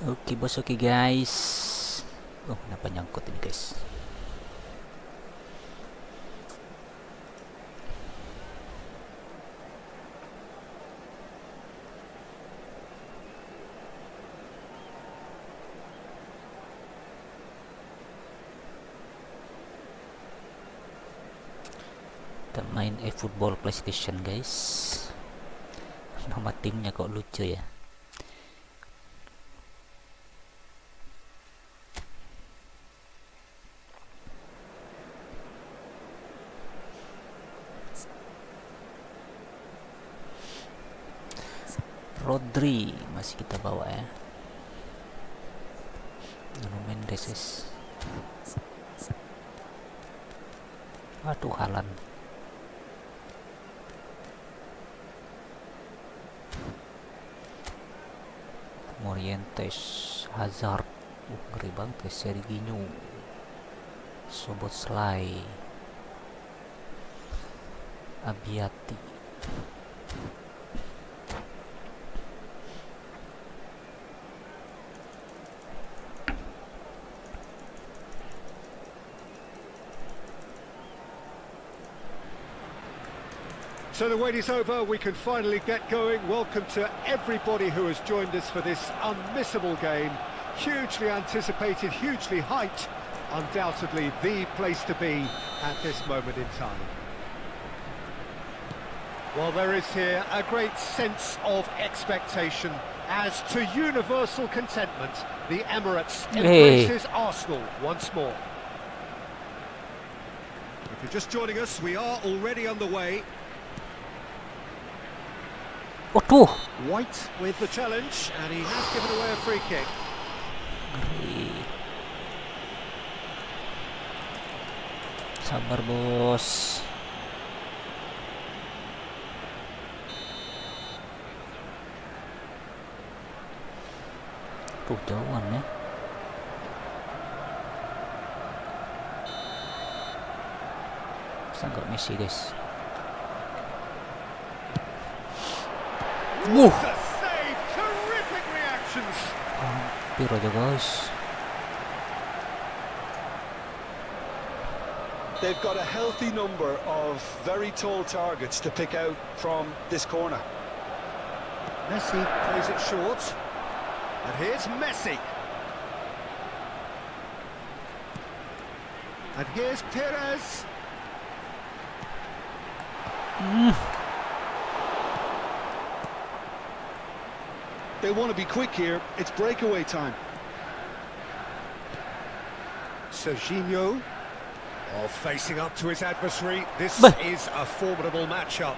Oke bos, oke guys. Oh, kenapa nyangkut ini guys? Kita main eFOOTBALL PlayStation guys. Nama timnya kok lucu ya. Rodri masih kita bawa ya. Mendes. Waduh, haaland. Morientes, Hazard. Ngeri banget guys. Serginho, Soboslai, Abiati. So the wait is over, we can finally get going. Welcome to everybody who has joined us for this unmissable game. Hugely anticipated, hugely hyped. Undoubtedly the place to be at this moment in time. Well, there is here a great sense of expectation. As to universal contentment, the Emirates embraces Arsenal once more. If you're just joining us, we are already underway. Waduh. White with the challenge, and he has given away a free kick. Sabar bos. Tuh jauhan ya. Sangat Messi guys. What a save! Terrific reactions. Hampir aja guys. They've got a healthy number of very tall targets to pick out from this corner. Messi plays it short. And here's Messi. And here's Perez. They want to be quick here. It's breakaway time. Serginho, facing up to his adversary. This is a formidable matchup.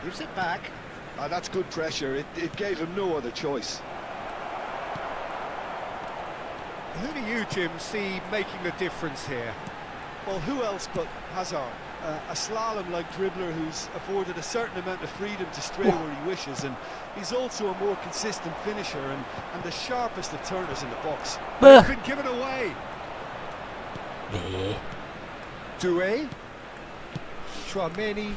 Gives it back. That's good pressure. It gave him no other choice. Who do you, Jim, see making the difference here? Well, who else but Hazard? A slalom-like dribbler who's afforded a certain amount of freedom to stray where he wishes, and he's also a more consistent finisher and the sharpest of turners in the box. It's been given away. Doué, Chouameni.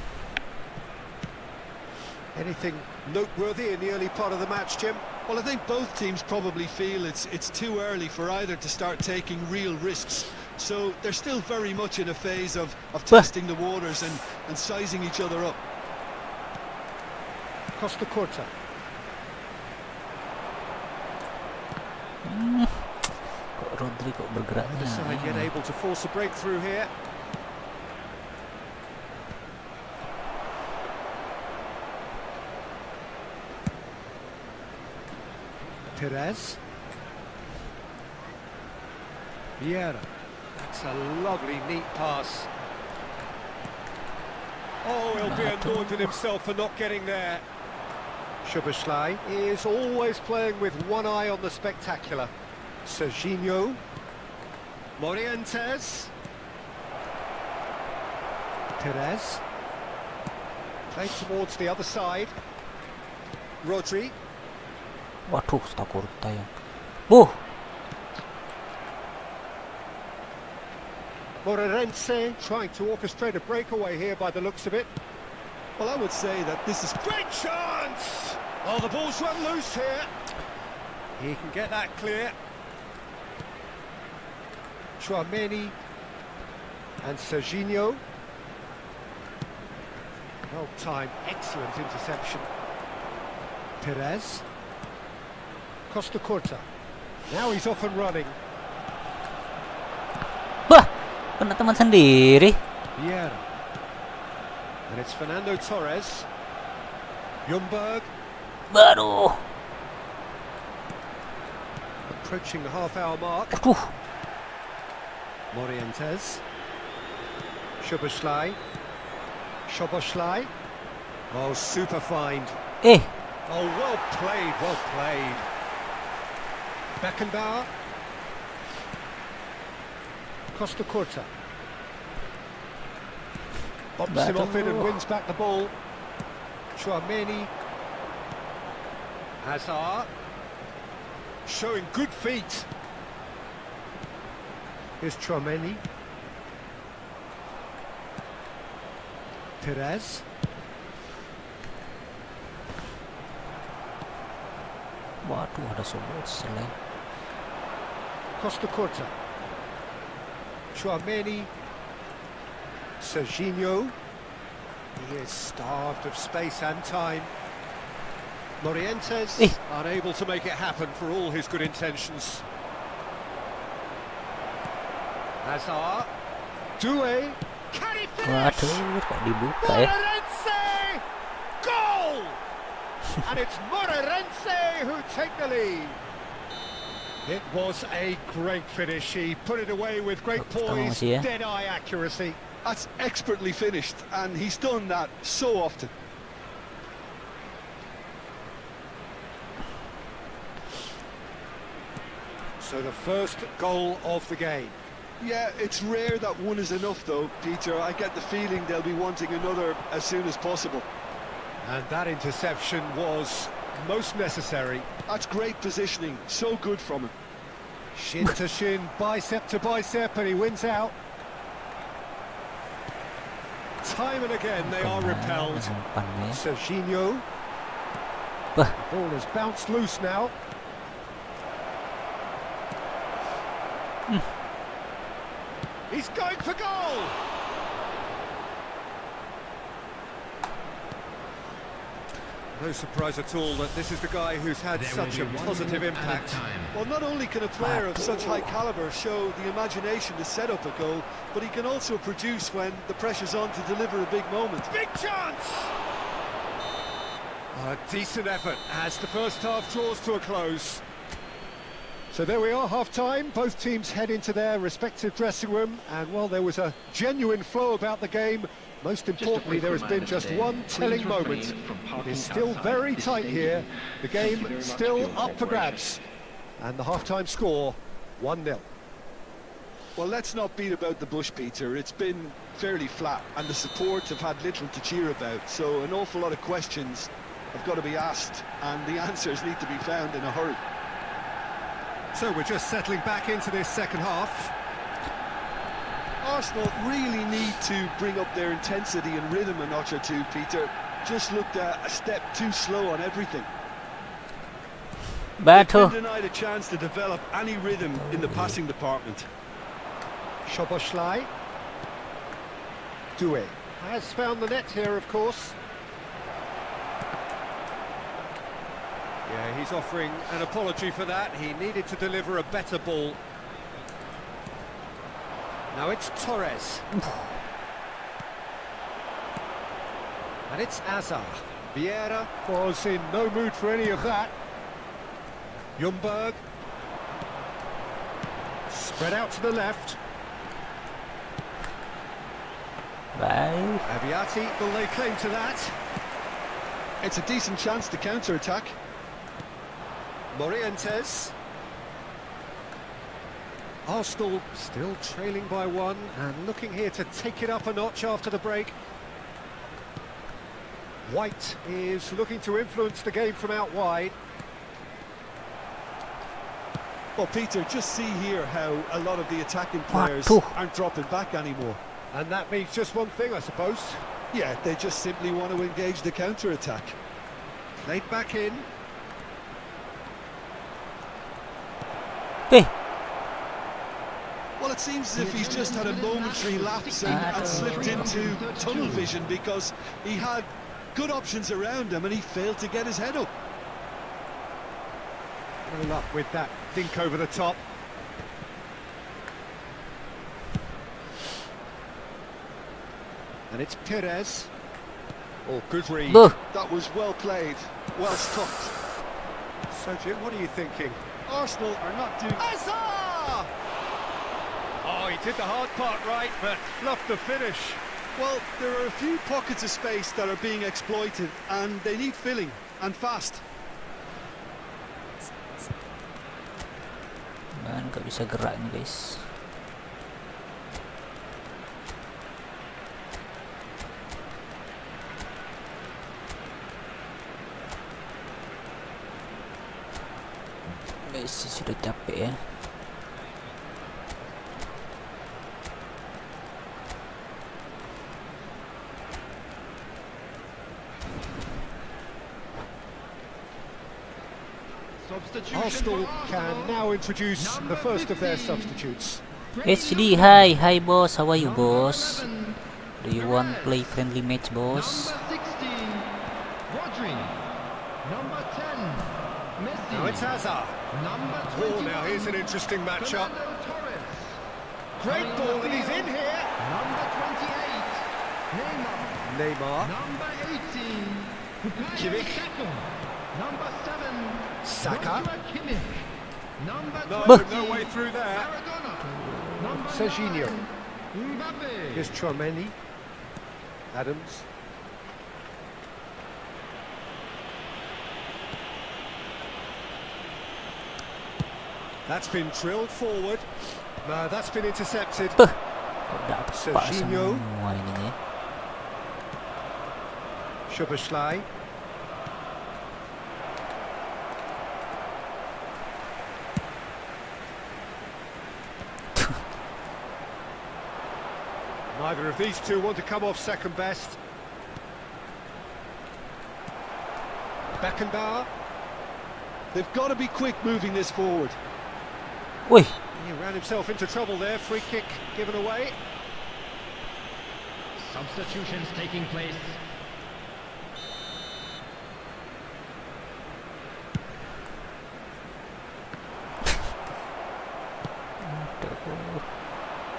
Anything noteworthy in the early part of the match, Jim? Well, I think both teams probably feel it's too early for either to start taking real risks. So they're still very much in a phase of testing the waters and sizing each other up. Costa Curta. Rodri kok bergeraknya. The side yet able to force a breakthrough here. Perez. Vieira. That's a lovely, neat pass. Oh, he'll be annoyed with himself for not getting there. Szoboszlai is always playing with one eye on the spectacular. Serginho. Morientes. Perez. Played towards the other side. Rodri. Waduh, Kurta yang. Moreirense trying to orchestrate a breakaway here by the looks of it. Well, I would say that this is Great chance! Oh, the ball's run loose here. He can get that clear. Tchouaméni and Serginho. Well timed, excellent interception. Perez. Costa Curta. Now he's off and running. Bah, kena teman sendiri. Vieira. And it's Fernando Torres. Ljungberg. Baru. Approaching the half-hour mark. Aduh. Morientes. Szoboszlai. Szoboszlai. Oh, super find. Oh, well played, well played. Beckenbauer. Costa Curta. Bumps him off it and wins back the ball. Tchouaméni. Hazard. Showing good feet. Here's Tchouaméni. Perez. Waduh, ada sebut selain. Costa Curta. Tchouaméni. Serginho. He is starved of space and time. Morientes unable to make it happen for all his good intentions. Hazard. Doué. Can he finish? Waduh, kok dibuka ya? Morientes! Goal! And it's Morientes who take the lead. It was a great finish. He put it away with great poise, dead-eye accuracy. That's expertly finished, and he's done that so often. So the first goal of the game. Yeah, it's rare that one is enough though, Peter. I get the feeling they'll be wanting another as soon as possible. And that interception was most necessary. That's great positioning, so good from him. Shin to shin, bicep to bicep, and he wins out. Time and again they are repelled. Serginho. The ball has bounced loose now. He's going for goal! No surprise at all that this is the guy who's had such a positive impact. Well, not only can a player of such high calibre show the imagination to set up a goal, but he can also produce when the pressure's on to deliver a big moment. Big chance! A decent effort as the first half draws to a close. So there we are, half-time. Both teams head into their respective dressing room, and while there was a genuine flow about the game, most importantly there has been just one telling moment. It is still very tight here, the game still up for grabs, and the half-time score 1-0. Well, let's not beat about the bush, Peter. It's been fairly flat, and the support have had little to cheer about, so an awful lot of questions have got to be asked, and the answers need to be found in a hurry. So we're just settling back into this second half. Arsenal really need to bring up their intensity and rhythm a notch or two, Peter. Just looked a step too slow on everything. Bantu. They've been denied a chance to develop any rhythm in the passing department. Szoboszlai. Doué has found the net here, of course. Yeah, he's offering an apology for that. He needed to deliver a better ball. Now it's Torres. And it's Hazard. Vieira was in no mood for any of that. Ljungberg. Spread out to the left. Bye. Aviati will lay claim to that. It's a decent chance to counter-attack. Morientes. Arsenal still trailing by one and looking here to take it up a notch after the break. White is looking to influence the game from out wide. Well, Peter, just see here how a lot of the attacking players aren't dropping back anymore. And that means just one thing, I suppose. Yeah, they just simply want to engage the counter-attack. Played back in. Hey, Well, it seems as if he's just had a momentary lapse and slipped into tunnel vision, because he had good options around him and he failed to get his head up. No luck with that dink over the top. And it's Perez. Oh, good read. Buh. That was well played, well stopped. So, Jim, what are you thinking? Arsenal are not doing... Hazard! Oh, he did the hard part right, but fluffed the finish. Well, there are a few pockets of space that are being exploited, and they need filling, and fast. Man, gak bisa gerak ini guys. Messi sudah capek ya. Arsenal can now introduce the first of their substitutes. HD, hi boss, how are you boss? Do you want play friendly match boss? Now it's Hazard. Oh, now here's an interesting matchup. Great ball, and he's in here. Neymar. Kimmich. Saka. No way through there. Serginho. Here's Chouameni. Adams. That's been drilled forward. No, that's been intercepted. Kok dapat Serginho. semua ininya. Szoboszlai. Neither of these two want to come off second best. Beckenbauer. They've got to be quick moving this forward. Wih, He ran himself into trouble there. Free kick given away. Substitutions taking place.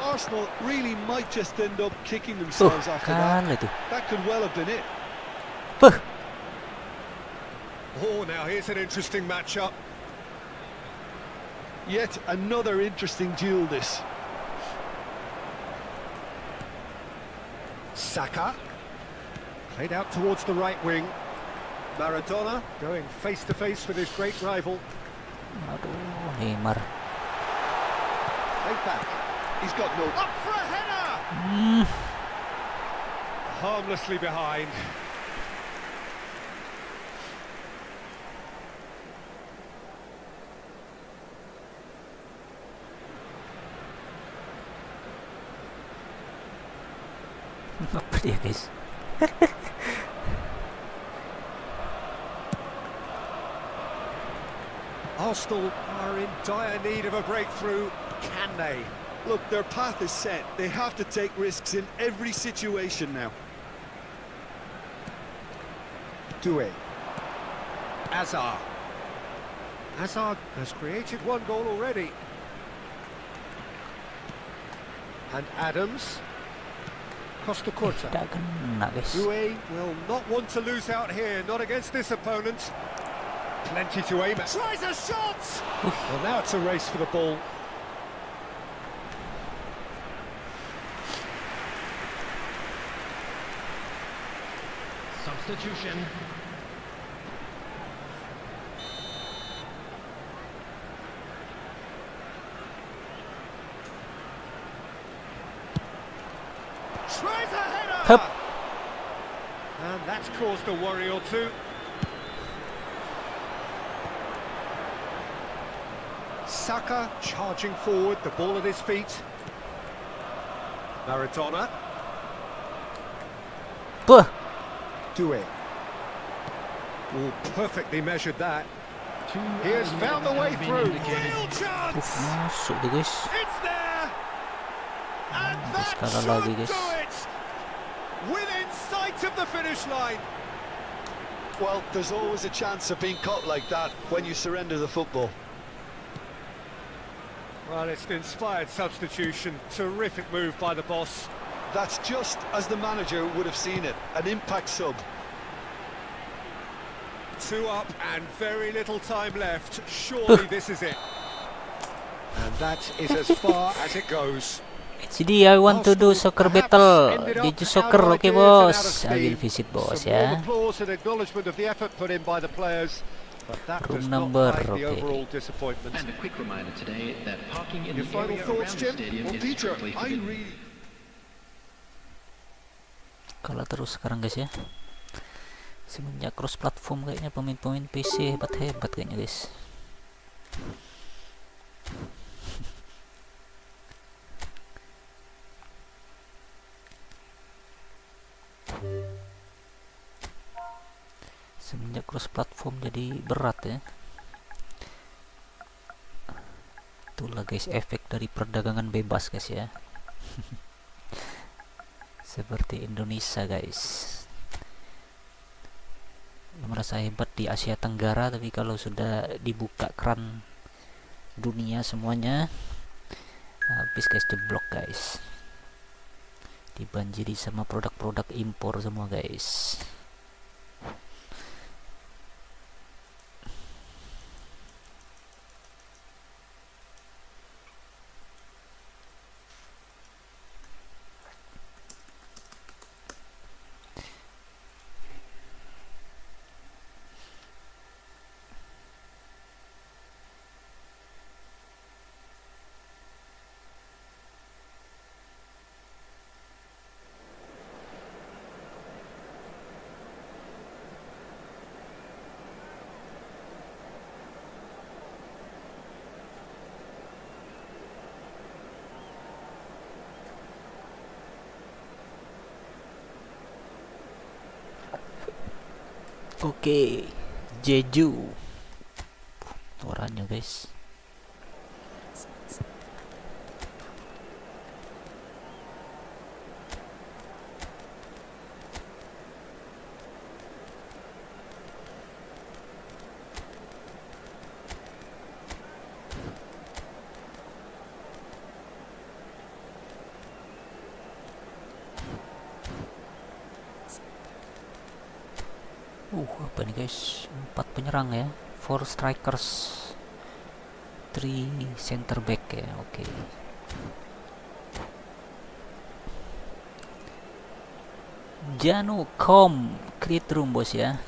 Arsenal really might just end up kicking themselves after that. kalah itu. That could well have been it. Buh. Oh, now here's an interesting matchup. Yet another interesting duel, this. Saka. Played out towards the right wing. Maradona going face to face with his great rival. Aduh, Neymar. Played back. He's got no... Up for a header! Harmlessly behind. Apa dia guys? Arsenal are in dire need of a breakthrough. Can they? Look, their path is set. They have to take risks in every situation now. Doué. Hazard. Hazard has created one goal already. And Adams. Costa Curta. Tidak kena guys. Doué will not want to lose out here, not against this opponent. Plenty to aim at. Tries a shot! Well, now it's a race for the ball. Substitution. Tries a header! Hup. And that's caused a worry or two. Saka charging forward, the ball at his feet. Maradona. Buh. Doué. Oh, perfectly measured that. He has found the way through. Real chance! Masuk tuh guys. It's there! And that Kalah lagi, should guys. do it! Within sight of the finish line. Well, there's always a chance of being caught like that when you surrender the football. Well, it's an inspired substitution. Terrific move by the boss. That's just as the manager would have seen it, an impact sub. 2 up and very little time left. Surely this is it. And that is as far as it goes. Jadi I want to do soccer battle. Did you soccer? Okay boss. I will visit boss Some ya. warm applause and acknowledgement of the effort put in by the players. But that Room does not number, hide the okay. overall disappointment. And a quick reminder today that parking in Your the final area thoughts, around the Jim? stadium Well, is Peter, strictly I forbidden. really... Kalah terus sekarang guys ya. Semenjak cross platform kayaknya pemain-pemain PC hebat-hebat kayaknya guys. Semenjak cross platform jadi berat ya. Itulah guys efek dari perdagangan bebas guys ya. Seperti Indonesia guys. Merasa hebat di Asia Tenggara, tapi kalau sudah dibuka keran dunia semuanya habis guys, jeblok guys. Dibanjiri sama produk-produk impor semua guys. Oke, Jeju. Orangnya guys. Apa nih guys? 4 penyerang ya, 4 strikers, 3 center back ya. Oke. Janu kom create room bos ya.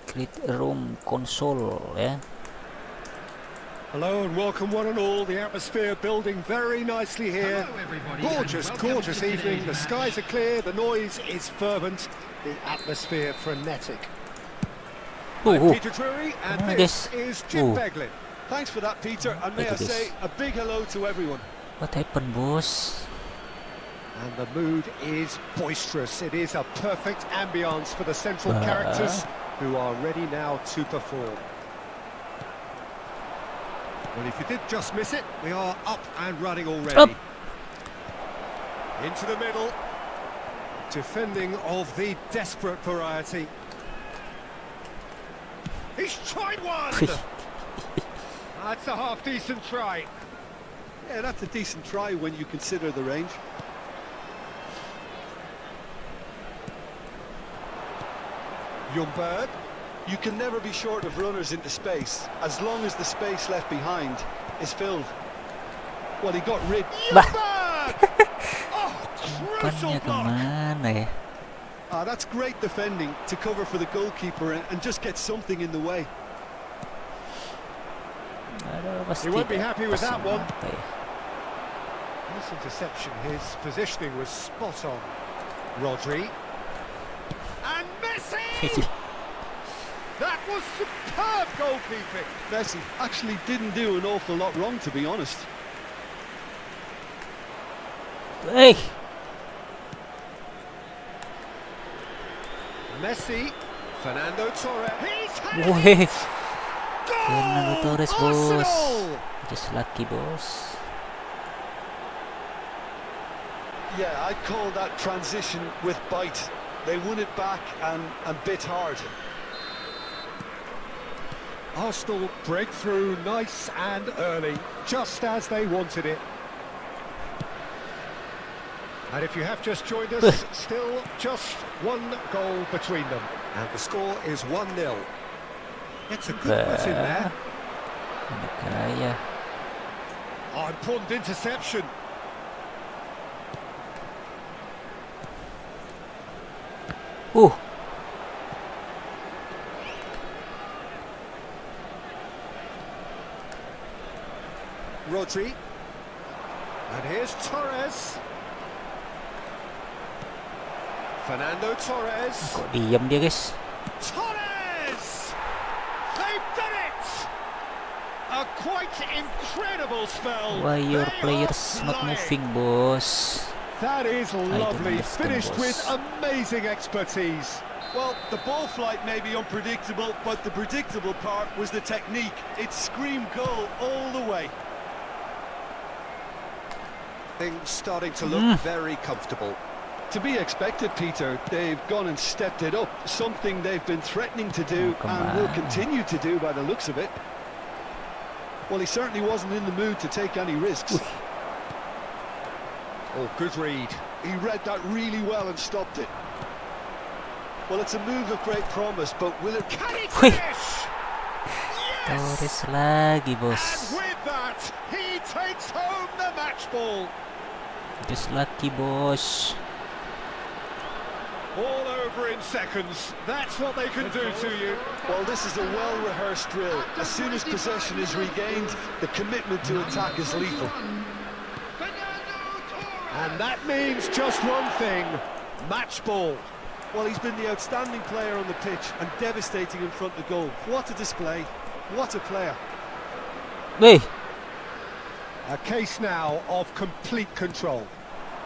Create room console ya. Hello and welcome one and all. The atmosphere building very nicely here. Hello, everybody, Gorgeous, and welcome gorgeous to evening. today's The skies are clear, the noise is fervent, the atmosphere frenetic. I'm Peter Drury and this is Jim Beglin. Thanks for that, Peter, and may I say a big hello to everyone. What happened, boss? And the mood is boisterous. It is a perfect ambience for the central characters who are ready now to perform. Well, if you did just miss it, we are up and running already. Up. Into the middle. Defending of the desperate variety. He's tried one! That's a half-decent try. Yeah, that's a decent try when you consider the range. Ljungberg. You can never be short of runners into space, as long as the space left behind is filled. Well, he got rid. Ljungberg! Oh, crucial Umpannya block. kemana ya? That's great defending to cover for the goalkeeper and just get something in the way. Aduh, pasti He won't be happy with that one. apa ya? This interception, his positioning was spot on. Rodri. And Messi! That was superb goalkeeping. Messi actually didn't do an awful lot wrong, to be honest. Messi Fernando Torres. He's had Wih, it! Fernando Goal! Torres, bos. Arsenal! Just lucky, bos. Yeah, I'd call that transition with bite. They won it back and bit hard. Arsenal break through nice and early, just as they wanted it. And if you have just joined us, still just one goal between them. And the score is 1-0. It's a good put in there. Ini kaya. Oh, important interception. Rodri. And here's Torres. Fernando Torres. Kok diam dia, guys? Torres! They've done it! A quite incredible spell. Why your They players are not flying. moving, boss? That is lovely, understand, finished boss. with amazing expertise. Well, the ball flight may be unpredictable, but the predictable part was the technique. It screamed goal all the way. Things starting to look very comfortable. To be expected, Peter. They've gone and stepped it up, something they've been threatening to do come and will on. continue to do by the looks of it. Well, he certainly wasn't in the mood to take any risks. Oh, good read. He read that really well and stopped it. Well, it's a move of great promise, but will it... Can he Wih. finish? Yes! Torres lagi, And bos. with that, he takes home the match ball. Just lucky, bos. All over in seconds. That's what they can do to you. Well, this is a well-rehearsed drill. As soon as possession is regained, the commitment to attack is lethal. And that means just one thing, match ball. Well, he's been the outstanding player on the pitch and devastating in front of goal. What a display. What a player. Wih, A case now of complete control.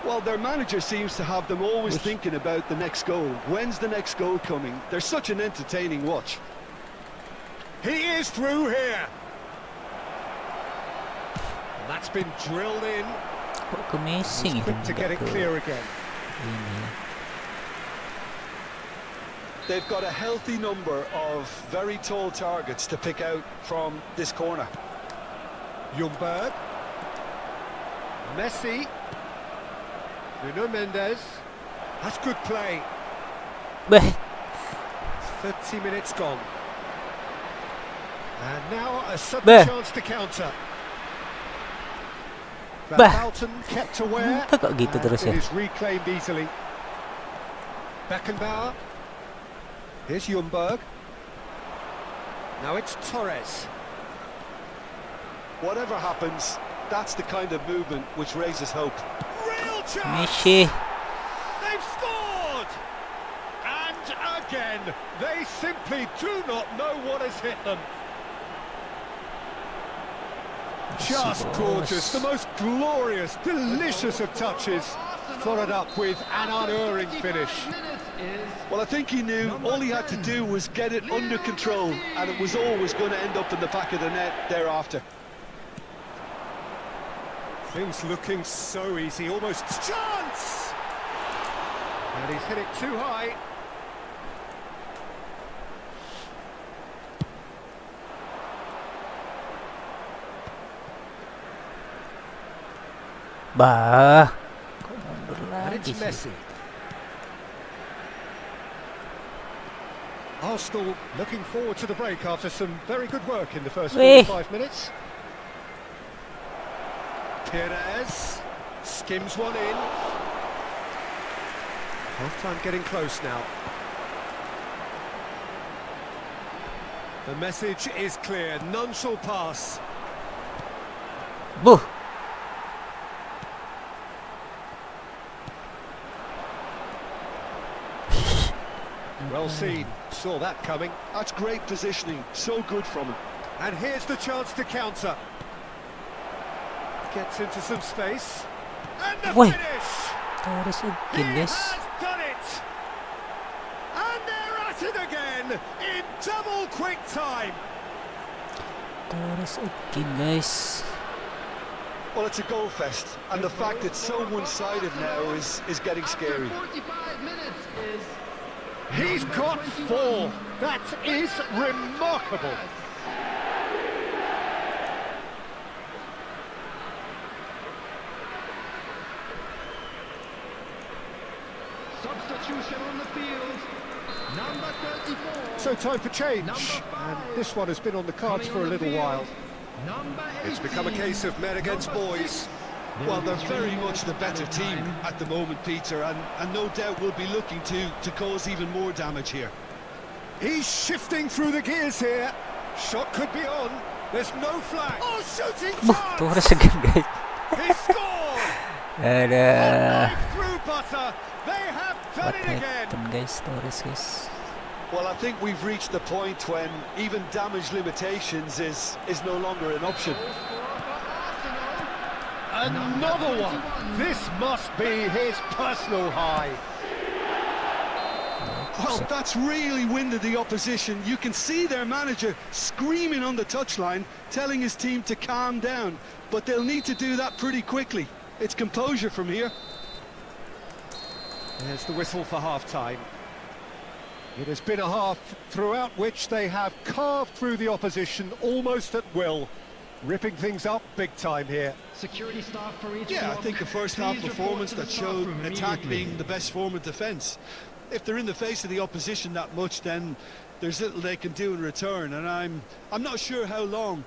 Well, their manager seems to have them always thinking about the next goal. When's the next goal coming? They're such an entertaining watch. He is through here. And that's been drilled in. kok ke Messi He's itu quick to get it ke clear again. ini? They've got a healthy number of very tall targets to pick out from this corner. Ljungberg. Messi. Nuno Mendes. That's good play. Beh, 30 minutes gone. And now a sudden There. chance to counter. Van Bah. Houten kept aware. Kenapa kok gitu and terus ya? it is reclaimed easily. Beckenbauer. Here's Ljungberg. Now it's Torres. Whatever happens, that's the kind of movement which raises hope. Real chance. Messi. They've scored! And again, they simply do not know what has hit them. Just boss. gorgeous, the most glorious, delicious of touches, followed up with an unerring finish. Well, I think he knew all he had to do was get it under control, and it was always going to end up in the back of the net thereafter. Things looking so easy, almost chance! And he's hit it too high. Bah, kok mundur And lagi it's sih? Messi. Arsenal looking forward to the break after some very good work in the first Wait. 45 minutes. Perez skims one in. Half-time getting close now. The message is clear, none shall pass. Buh, Well seen, saw that coming. That's great positioning, so good from him. And here's the chance to counter. Gets into some space. And the Wait. finish! Torres He again, guys. has done it! And they're at at it again in double quick time. Torres again, guys. Well, it's a goal fest, and the fact it's so one-sided now is getting scary. 45 minutes is He's got 4. That is remarkable. substitution on the field. Number 34. So time for change, and this one has been on the cards for a little while. Number 18. It's become a case of men against boys. Well, they're very much the better team at the moment, Peter, and no doubt will be looking to cause even more damage here. He's shifting through the gears here. Shot could be on. There's no flag. Oh, shooting chance! Torres again, guys. He scored! Ada. Through butter. They have done What it again. happened, guys? Torres, guys. Well, I think we've reached the point when even damage limitations is no longer an option. Another one. This must be his personal high. Well, that's really winded the opposition. You can see their manager screaming on the touchline, telling his team to calm down. But they'll need to do that pretty quickly. It's composure from here. There's the whistle for half-time. It has been a half throughout which they have carved through the opposition almost at will, ripping things up big time here. Security staff for each Yeah, I block. think a first-half Please report performance to the that staff showed room attack immediately. being the best form of defence. If they're in the face of the opposition that much, then there's little they can do in return, and I'm not sure how long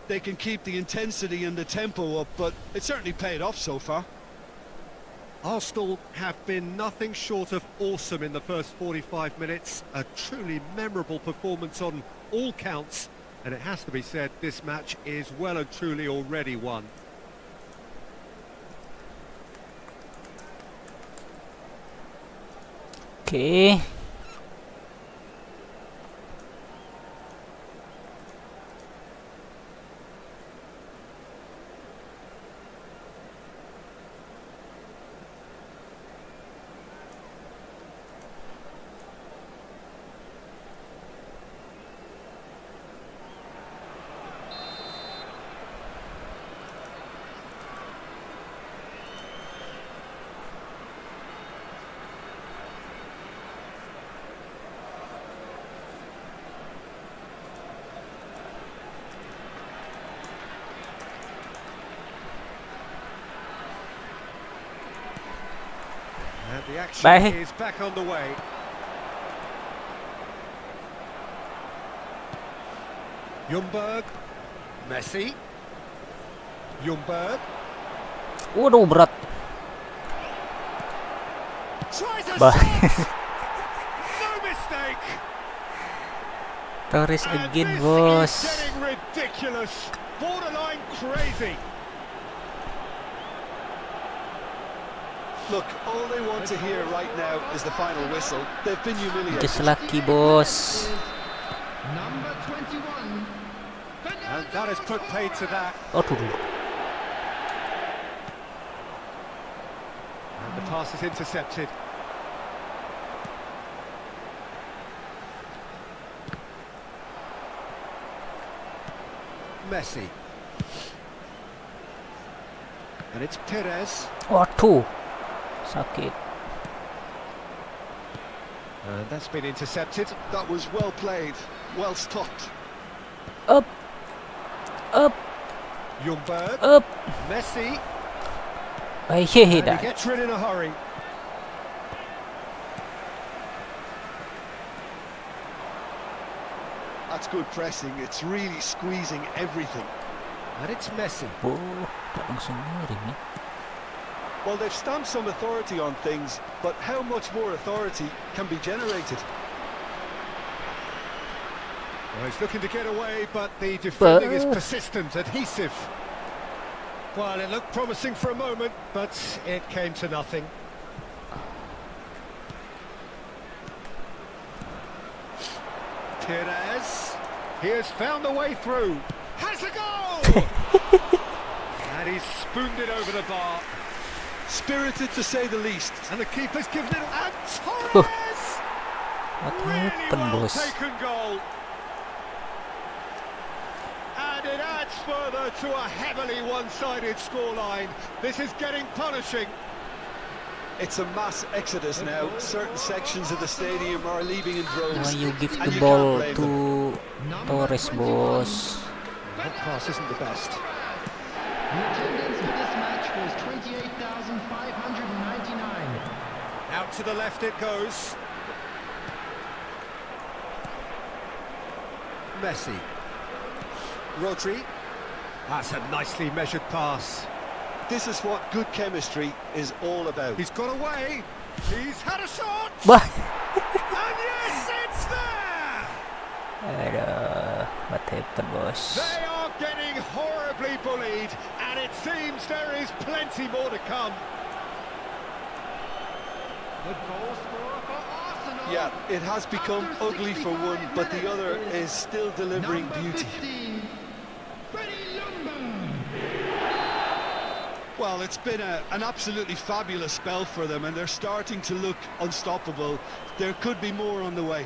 they can keep the intensity and the tempo up, but it's certainly paid off so far. Arsenal have been nothing short of awesome in the first 45 minutes. A truly memorable performance on all counts, and it has to be said this match is well and truly already won. Okay. And the action Bye. is back on the way. Ljungberg, Messi, Ljungberg, Waduh, berat. tries a Bye. shot! No mistake! Torres And again, this bos. is getting ridiculous, borderline crazy. Look, all they want to hear right now is the final whistle. They've been humiliated. Just lucky, bos. Number 21. And that has put paid to that. Aduh. And the pass is intercepted. Messi. And it's Perez. Waduh. Sakit. And that's been intercepted. That was well played, well stopped. Up. Up. Ljungberg, Up. Messi, I hear and he that. gets rid in a hurry. That's good pressing. It's really squeezing everything. And it's Messi. Oh, tak langsung miring ya. Well, they've stamped some authority on things, but how much more authority can be generated? Well, he's looking to get away, but the defending is persistent, adhesive. Well, it looked promising for a moment, but it came to nothing. Perez, he has found a way through. Has a goal! And he's spooned it over the bar. Spirited, to say the least. And the keeper's given it. And Torres! What Really happened, well boss? taken goal. And it adds further to a heavily one-sided scoreline. This is getting punishing. It's a mass exodus now. Certain sections of the stadium are leaving in droves. Why you give and the you ball can't blame them. to Torres, boss? That pass isn't the best. The attendance for this match was 28,599. Out to the left it goes. Messi. Rodri. That's a nicely measured pass. This is what good chemistry is all about. He's got away. He's had a shot. Bah! And yes, it's there. Aduh, what happened, boss? They are getting horribly bullied, and it seems there is plenty more to come. The goal scorer for Arsenal. Yeah, it has become After ugly for one, 65 but the other minutes is still delivering Number beauty. 15, Freddie Lumba. Well, it's been an absolutely fabulous spell for them, and they're starting to look unstoppable. There could be more on the way.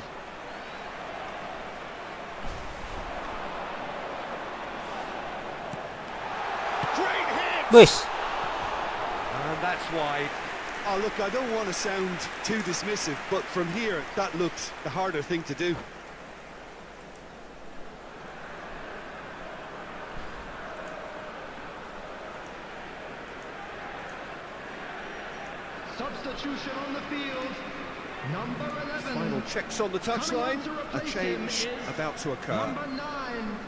Great hit. Boys! And that's wide. Oh, look, I don't want to sound too dismissive, but from here, that looks the harder thing to do. Substitution on the field. Number 11. Final checks on the touchline. Coming on to A replace him change is about to occur. Number 9.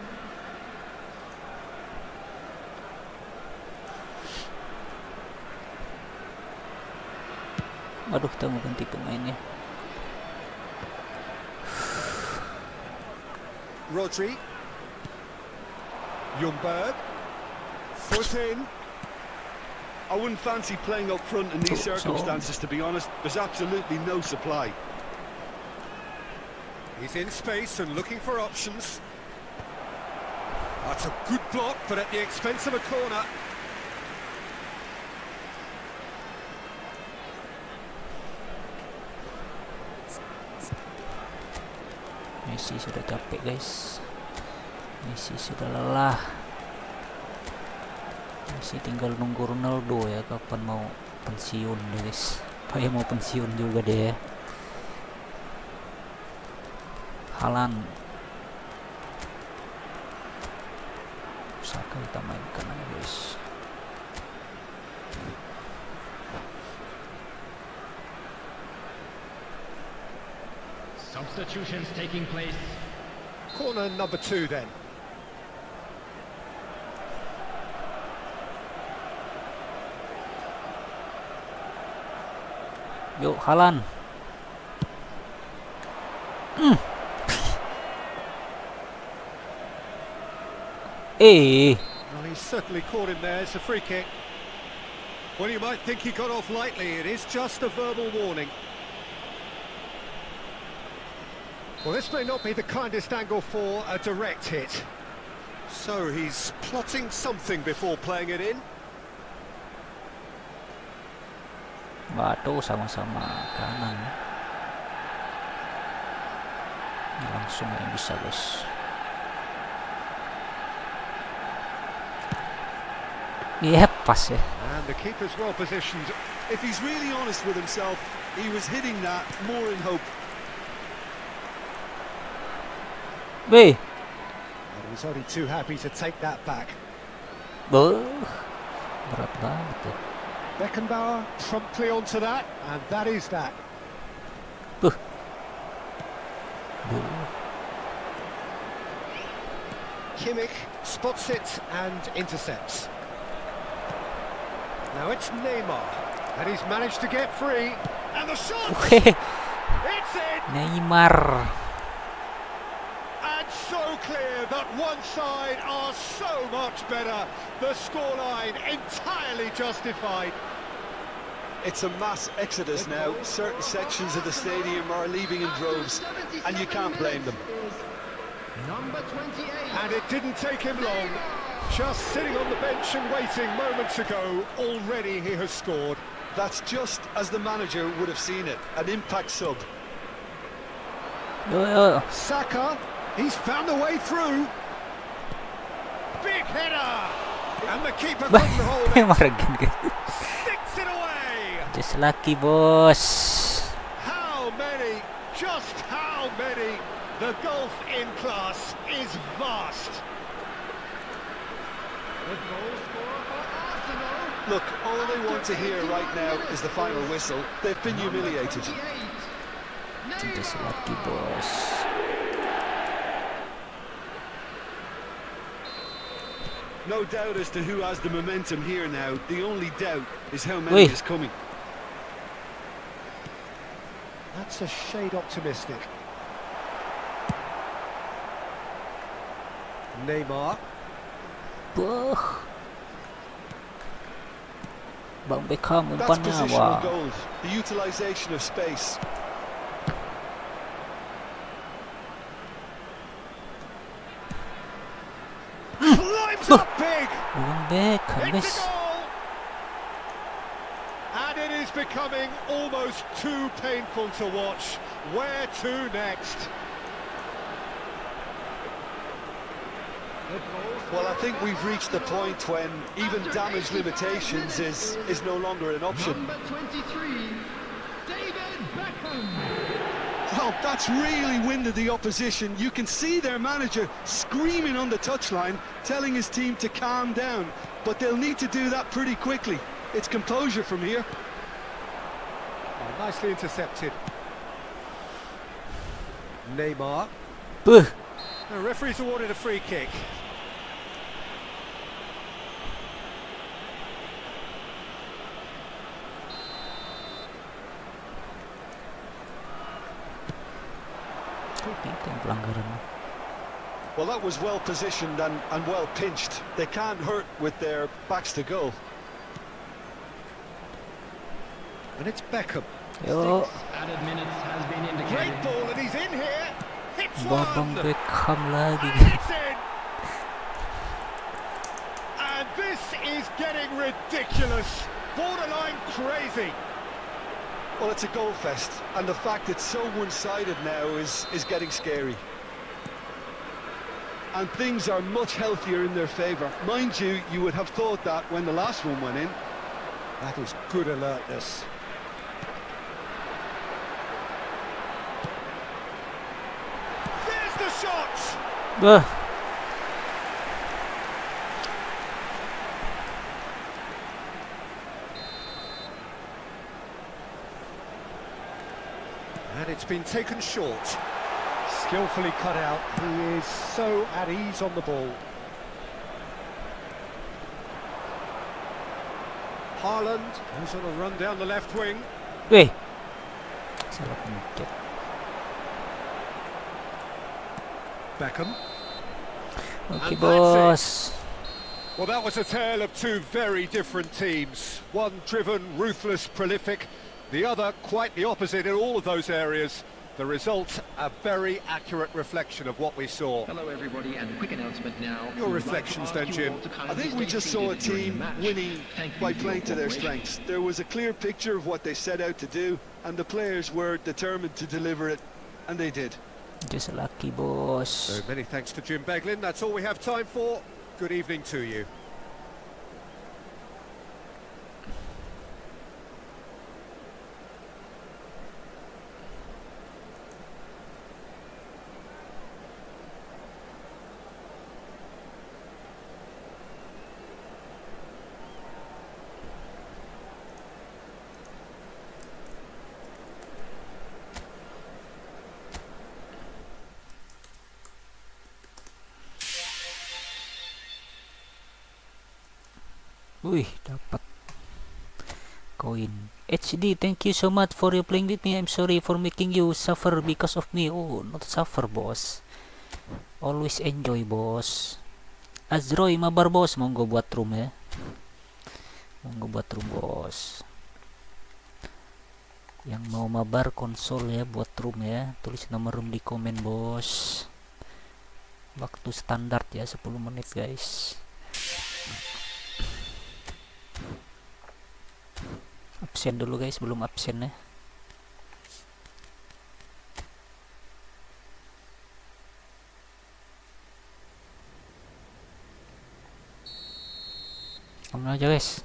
Aduh, kita mau ganti pemainnya. Rodri. Ljungberg. Foot in. I wouldn't fancy playing up front in these So- circumstances, to be honest. There's absolutely no supply. He's in space and looking for options. That's a good block, but at the expense of a corner. Messi sudah capek, guys. Messi sudah lelah. Messi tinggal nunggu Ronaldo ya, kapan mau pensiun deh, guys. Supaya mau pensiun juga deh ya. Haaland. Saka kita mainkan aja, guys. Substitutions taking place. Corner number 2 then. Yuk, Haaland. Well, he's certainly caught him there. It's a free kick. Well, you might think he got off lightly. It is just a verbal warning. Well, this may not be the kindest angle for a direct hit. So he's plotting something before playing it in. Bantu sama-sama kanan. Ini langsung yang bisa, guys. Iya, pas ya. And the keeper's well positioned. If he's really honest with himself, he was hitting that more in hope. Weh. And he's only too happy to take that back. Berat banget tuh. Beckenbauer promptly onto that, and that is that. Kimmich spots it and intercepts. Now it's Neymar, and he's managed to get free, and the shot! It's in! Neymar. And so clear that one side are so much better. The scoreline entirely justified. It's a mass exodus now. Certain sections of the stadium are leaving in droves, and you can't blame them. Number 28. And it didn't take him long. Just sitting on the bench and waiting moments ago, already he has scored. That's just as the manager would have seen it, an impact sub. Saka, he's found a way through. Big header, and the keeper couldn't hold it. Maragan guys. Sticks it away. Just lucky, boss. How many? Just how many? The gulf in class is vast. The goal scorer for Arsenal. Look, all they want to hear right now is the final whistle. They've been humiliated. Just lucky, boss. No doubt as to who has the momentum here now. The only doubt is how many is coming. That's a shade optimistic. Neymar. Bang Beckham That's umpannya. positional Wah. goals. The utilisation of space. Climbs up big. Bang Beckham, It's guys. a goal. And it is becoming almost too painful to watch. Where to next? Well, I think we've reached the point when even damage limitations is no longer an option. Number 23, David Beckham. Well, that's really winded the opposition. You can see their manager screaming on the touchline, telling his team to calm down. But they'll need to do that pretty quickly. It's composure from here. Oh, nicely intercepted. Neymar. Buh. The referee's awarded a free kick. Itu yang pelanggaran. Well, that was well positioned and well pinched. They can't hurt with their backs to goal. And it's Beckham. Yo, Added minutes has been indicated. Great ball, and he's in here. Hits Bang one. Beckham lagi. And it's in. And this is getting ridiculous. Borderline crazy. Well, it's a goal fest, and the fact it's so one-sided now is getting scary. And things are much healthier in their favour. Mind you, you would have thought that when the last one went in. That is good alertness. There's the shot. Buh. And it's been taken short. Skillfully cut out. He is so at ease on the ball. Haaland, who's on a run down the left wing. Weh. Salah pencet. Beckham. Oke, And bos. Well, that was a tale of two very different teams. One driven, ruthless, prolific. The other quite the opposite in all of those areas. The result, a very accurate reflection of what we saw. Hello everybody, and a quick announcement now. Your reflections then, Jim. I think we just saw a team winning by playing to their strengths. There was a clear picture of what they set out to do, and the players were determined to deliver it, and they did. Just lucky, bos. So many thanks to Jim Beglin. That's all we have time for. Good evening to you. Wih, dapat koin. HD, thank you so much for you playing with me. I'm sorry for making you suffer because of me. Oh, not suffer, boss. Always enjoy, boss. Azroy, mabar, bos. Monggo buat room ya. Monggo buat room, bos. Yang mau mabar konsol ya, buat room ya. Tulis nomor room di komen, bos. Waktu standar ya, 10 menit, guys. Absen dulu guys, belum absen ya. langsung aja guys.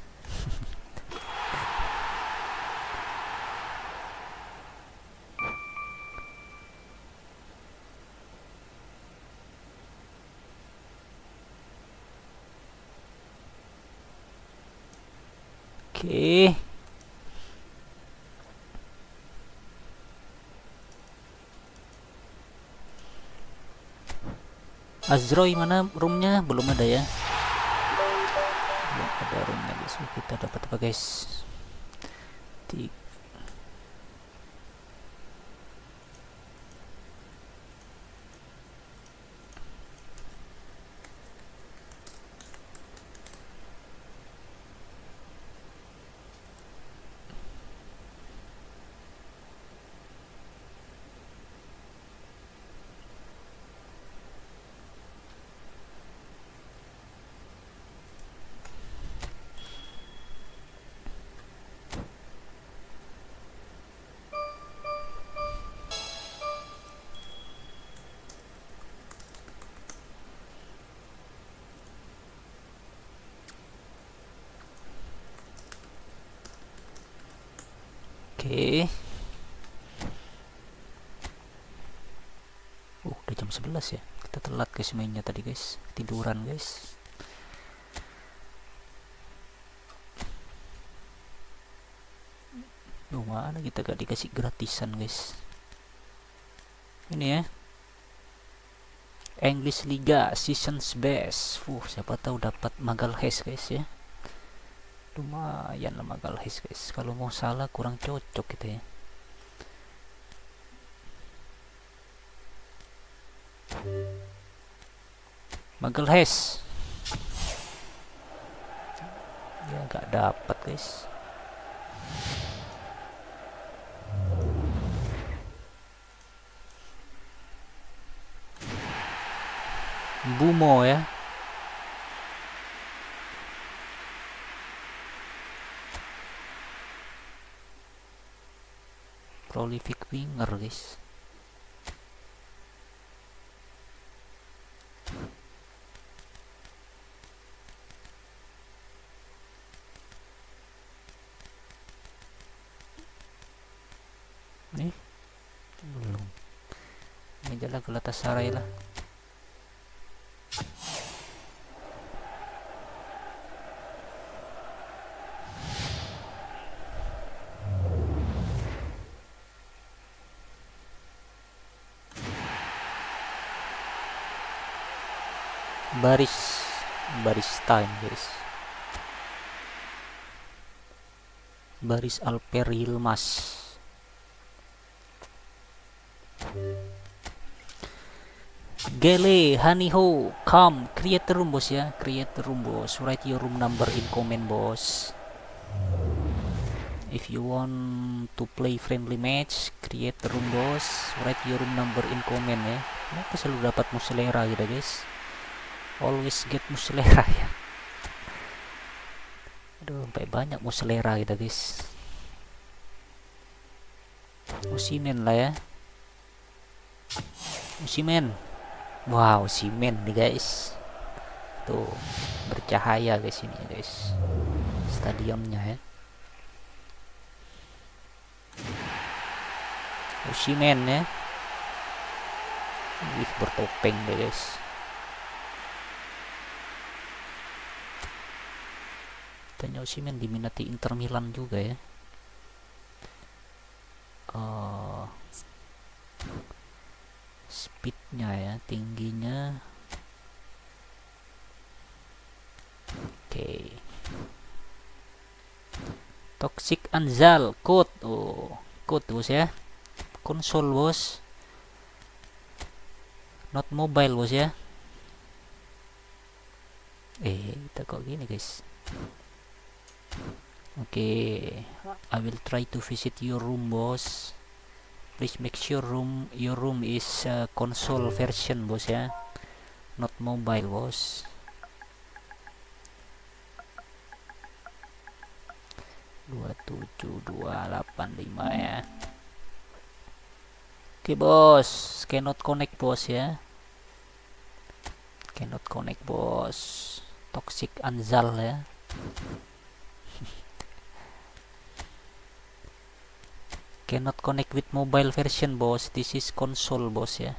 Oke. Azroy mana roomnya? Belum ada ya. Belum ada roomnya guys. Kita dapat apa guys? Oke. Udah jam 11 ya. Kita telat guys mainnya tadi guys. Tiduran guys. Mana kita gak dikasih gratisan guys. Ini ya. English Liga Seasons Best. Siapa tahu dapat MINGGU guys ya. Lumayan lah MINGGU guys. Kalau mau salah kurang cocok gitu ya. MINGGU ya gak dapat guys. Bumo ya. Prolific winger guys. Nih belum. Ini jalan Galatasaray lah. baris time guys. Baris Alper Yilmaz. Gele Haniho, come create room bos ya, create room bos. Write your room number in comment bos. If you want to play friendly match, create room bos. Write your room number in comment ya. Kenapa selalu dapat muslera gitu guys? Always get muslera ya. Aduh, sampai banyak muslera gitu guys. Musimen lah ya. Musimen. Wow, simen nih guys. Tuh, bercahaya guys ini guys. Stadionnya ya. Musimen ya. Wih, bertopeng deh guys. Tanya Musimen diminati Inter Milan juga ya. Speednya ya, tingginya. Oke. Toxic Anzal code. Oh, code bos ya. Konsol bos, not mobile bos ya. Kita kok gini guys. Oke, I will try to visit your room bos. Please make sure your room is console version bos ya, not mobile bos. Dua 27285 ya. Oke bos, cannot connect bos ya. Cannot connect bos. Toxic Anzal ya. Cannot connect with mobile version, boss. This is console, boss, ya.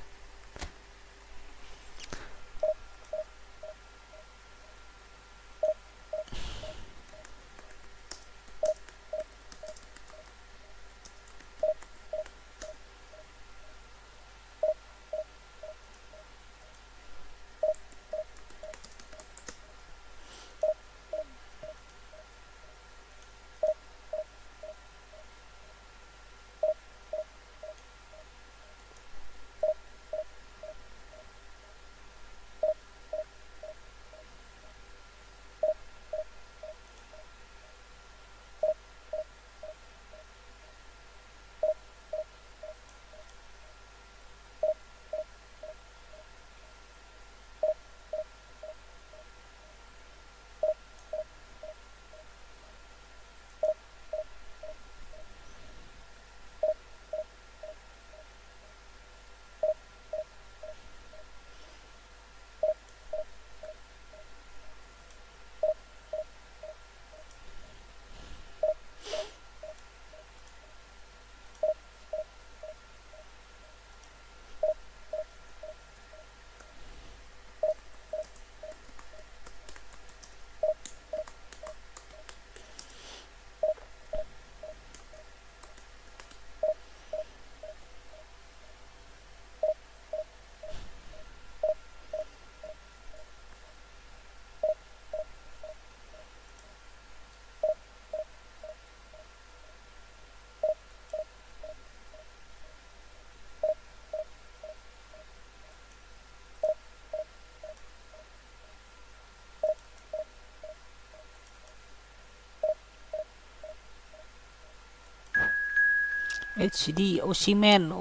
HD Osimhen,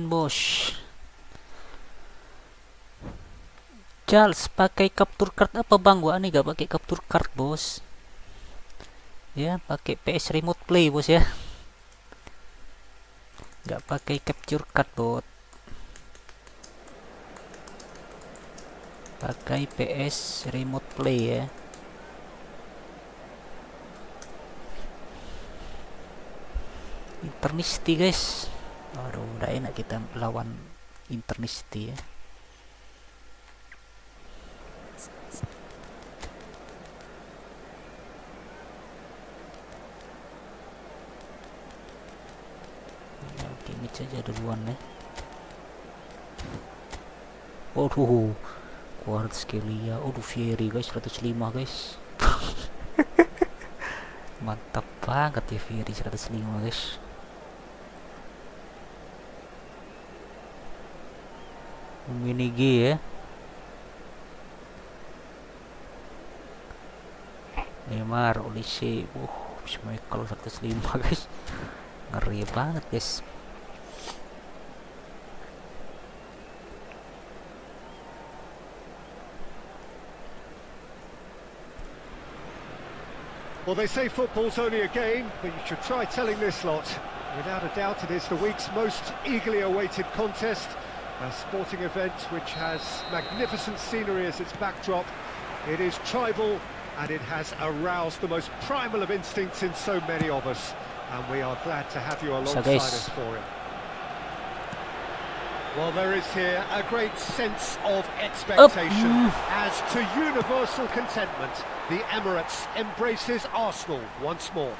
bos. Charles, pakai capture card apa bang? Gua nih gak pakai capture card, bos. Ya, pakai PS Remote Play, bos, ya. Gak pakai capture card, bot. Pakai PS Remote Play, ya. Internisti, guys. Aduh, udah enak kita lawan Internisti, ya. Oke, match aja duluan, ya. Waduh, Kvaratskhelia. Aduh, Fieri, guys, 105, guys. Mantap banget ya Fieri 105, guys. MINGGU, ya. Neymar, Olise. Michael 105, guys. Ngeri banget, guys. Well, they say football's only a game, but you should try telling this lot. Without a doubt, it is the week's most eagerly awaited contest, a sporting event which has magnificent scenery as its backdrop. It is tribal, and it has aroused the most primal of instincts in so many of us, and we are glad to have you alongside us for it. Well, there is here a great sense of expectation as to universal contentment. The Emirates embraces Arsenal once more.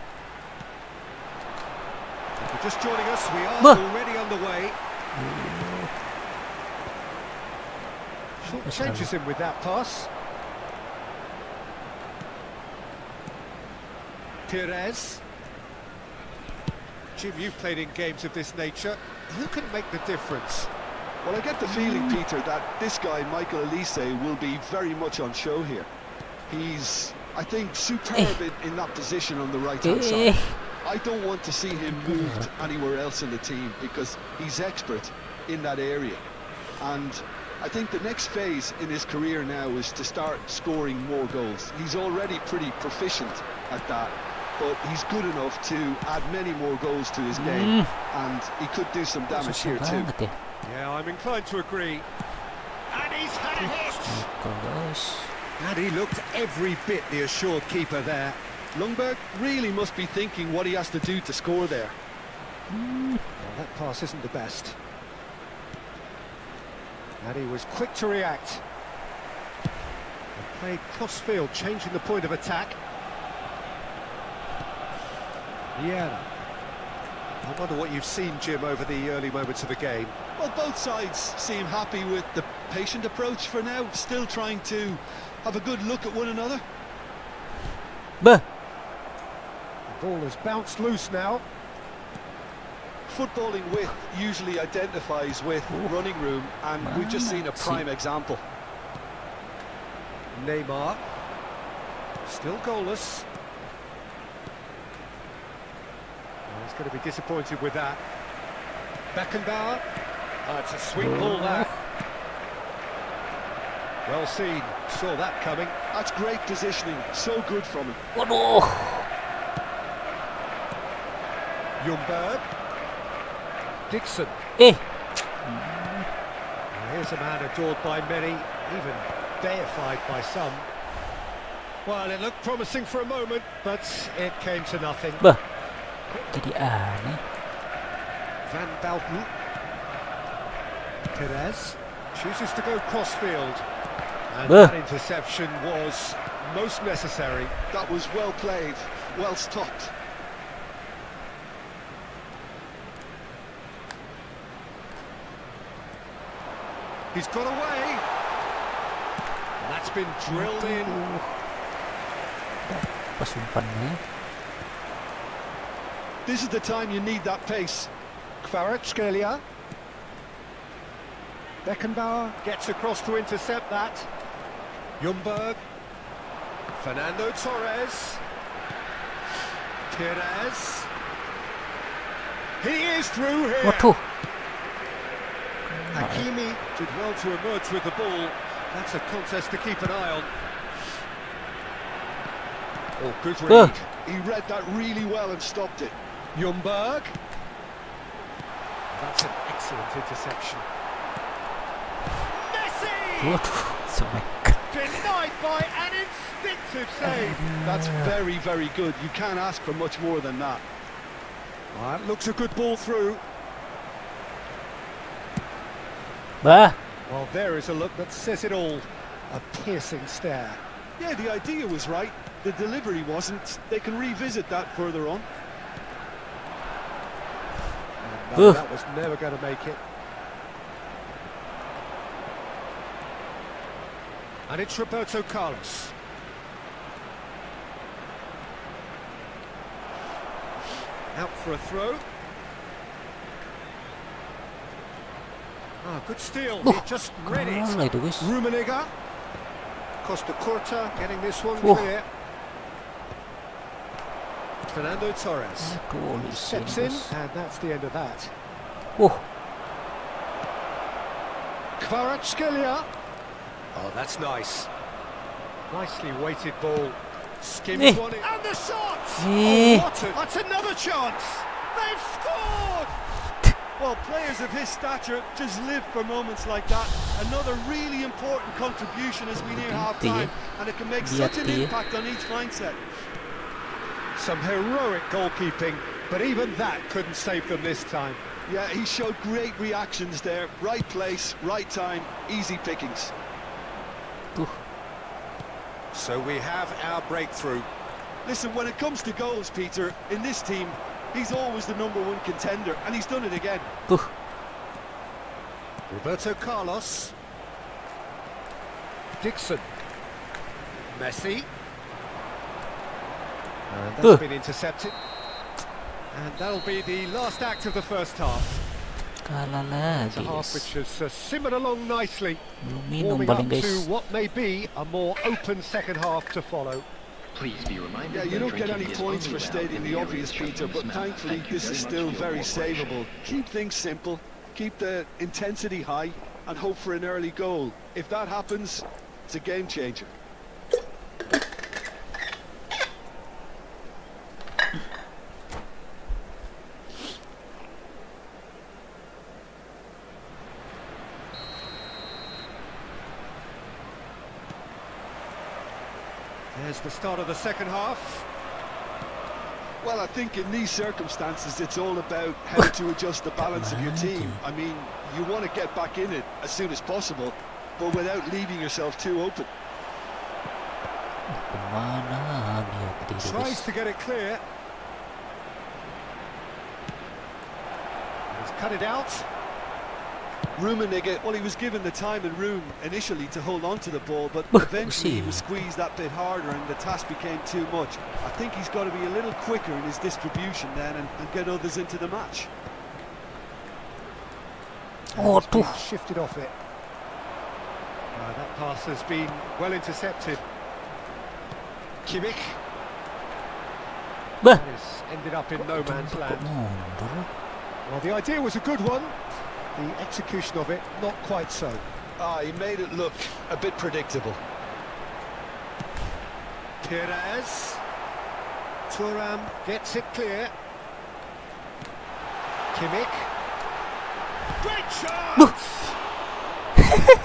If you're just joining us, we are already underway. Short changes him with that pass. Pires. Jim, you've played in games of this nature. Who can make the difference? Well, I get the feeling, Peter, that this guy, Michael Olise, will be very much on show here. He's, I think, superb in that position on the right-hand side. I don't want to see him moved anywhere else in the team because he's expert in that area. And I think the next phase in his career now is to start scoring more goals. He's already pretty proficient at that, but he's good enough to add many more goals to his game, and he could do some damage here too. Yeah, I'm inclined to agree. And he's had a hit! And he looked every bit the assured keeper there. Lundberg really must be thinking what he has to do to score there. Well, that pass isn't the best. And he was quick to react. And played cross-field, changing the point of attack. Yeah. I wonder what you've seen, Jim, over the early moments of the game. Well, both sides seem happy with the patient approach for now, still trying to have a good look at one another. Bah. The ball has bounced loose now. Footballing width usually identifies with running room, and we've just seen a prime example. Neymar. Still goalless. Well, he's going to be disappointed with that. Beckenbauer. It's a sweet ball, that. Well seen. Saw that coming. That's great positioning. So good from him. Waduh. Ljungberg. Dixon. Eh. Here's a man adored by many, even deified by some. Well, it looked promising for a moment, but it came to nothing. Bah. Kok jadi aneh. Van Balten. Perez chooses to go crossfield. And that interception was most necessary. That was well played, well stopped. He's got away. And that's been drilled in. Pasumpannya. This is the time you need that pace. Kvaratskhelia. Beckenbauer gets across to intercept that. Ljungberg. Fernando Torres. Perez. He is through here. Waduh. Hakimi did well to emerge with the ball. That's a contest to keep an eye on. Oh, good read. He read that really well and stopped it. Ljungberg. That's an excellent interception. Messi! Waduh. Semek. Denied by an instinctive save. That's very, very good. You can't ask for much more than that. Well, that looks a good ball through. Bah. Well, there is a look that says it all. A piercing stare. Yeah, the idea was right. The delivery wasn't. They can revisit that further on. And no, that was never going to make it. And it's Roberto Carlos. Out for a throw. Ah, good steal. He just read it. Kalah itu guys. Rummenigge. Costa Curta getting this one Oh. clear. Fernando Torres. Aduh, Steps in, and that's the end of that. Kvaratskhelia. Oh, that's nice. Nicely weighted ball. Skims one in. And the shot! Oh, that's another chance! They've scored! Well, players of his stature just live for moments like that. Another really important contribution as we near half-time, and it can make such an impact on each mindset. Some heroic goalkeeping, but even that couldn't save them this time. Yeah, he showed great reactions there. Right place, right time, easy pickings. So we have our breakthrough. Listen, when it comes to goals, Peter, in this team, he's always the #1 contender, and he's done it again. Roberto Carlos. Dixon. Messi. And that's been intercepted. And that'll be the last act of the first half. Kalah It's a lagi half guys. which has simmered along nicely, Belum minum warming paling up to guys. what may be a more open second half to follow. Please be reminded Yeah, you that don't get drinking any is points only for allowed stating in the areas obvious, shown Peter, in this but map. thankfully Thank you this very is much still for your very cooperation. savable. Keep things simple, keep the intensity high, and hope for an early goal. If that happens, it's a game changer. There's the start of the second half. Well, I think in these circumstances, it's all about how to adjust the balance of your team. I mean, you want to get back in it as soon as possible, but without leaving yourself too open. Kemana dia tidur, Tries guys? to get it clear. He's cut it out. Rummenigge, well, he was given the time and room initially to hold on to the ball, but eventually he was squeezed that bit harder and the task became too much. I think he's got to be a little quicker in his distribution then and get others into the match. Oh, It's been tuh. shifted off it. That pass has been well intercepted. Kimmich. Bah. That has ended up in no man's Kok land. mundur? Well, the idea was a good one. The execution of it, not quite so. He made it look a bit predictable. Perez. Thuram gets it clear. Kimmich. Great chance!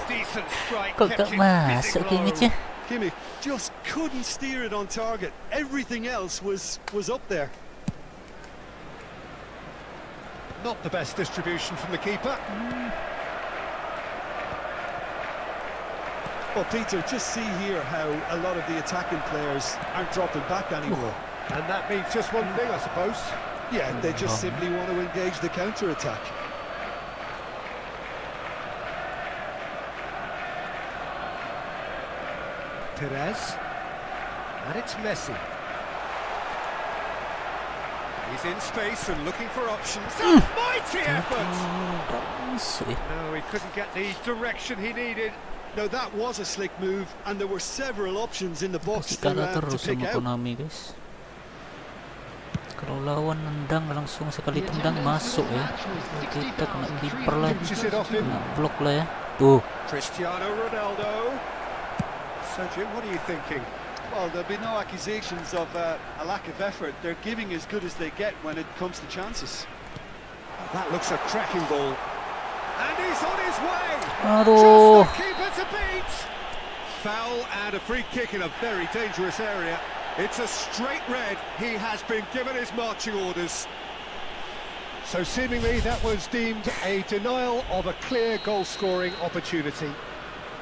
Decent strike, Kok kept gak it masuk fizzing Kimmich ya? low. Kimmich just couldn't steer it on target. Everything else was up there. Not the best distribution from the keeper. Well, Peter, just see here how a lot of the attacking players aren't dropping back anymore. And that means just one thing, I suppose. Yeah, they just simply want to engage the counter-attack. Perez. And it's Messi. He's in space and looking for options. A mighty effort! Tidak masuk ya. No, he couldn't get the direction he needed. No, that was a slick move, and there were several options in the box Kasih kalah to terus pick sama out. Konami, guys. Kalau lawan nendang langsung sekali tendang masuk ya. Kita kena kiper lagi, Pinches it off him. kena blok lah ya. Tuh. Cristiano Ronaldo. So, Jim, what are you thinking? Well, there'll be no accusations of a lack of effort. They're giving as good as they get when it comes to chances. That looks a cracking ball. And he's on his way! Aduh. Just the keeper to beat! Foul and a free kick in a very dangerous area. It's a straight red. He has been given his marching orders. So seemingly that was deemed a denial of a clear goal-scoring opportunity.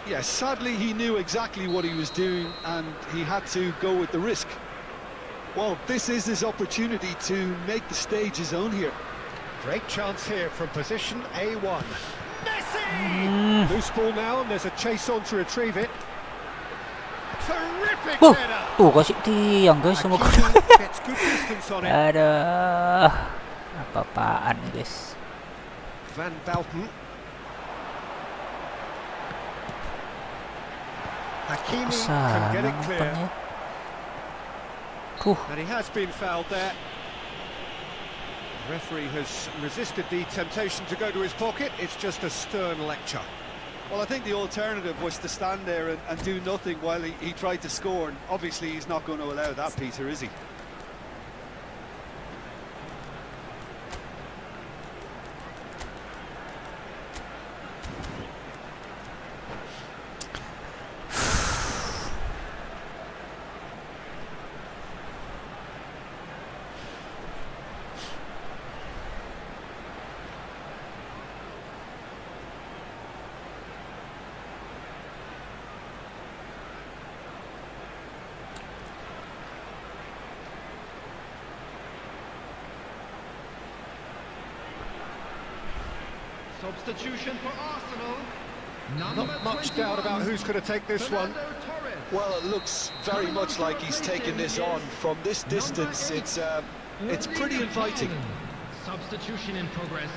Yes, sadly he knew exactly what he was doing and he had to go with the risk. Well, this is his opportunity to make the stage his own here. Great chance here from position A1. Messi! Loose ball now and there's a chase on to retrieve it. Terrific header! Tuh kasih tiang guys sama Hakimi gets good distance on it. Ada apa-apaan nih guys. Van Balten. Hakimi can get it Sana clear. umpannya. Tuh. And he has been fouled there. The referee has resisted the temptation to go to his pocket. It's just a stern lecture. Well, I think the alternative was to stand there and do nothing while he tried to score, and obviously he's not going to allow that, Peter, is he? Substitution for Arsenal. Not much doubt about who's going to take this one. Well, it looks very much like he's taken this on. From this distance, it's pretty inviting. Substitution in progress.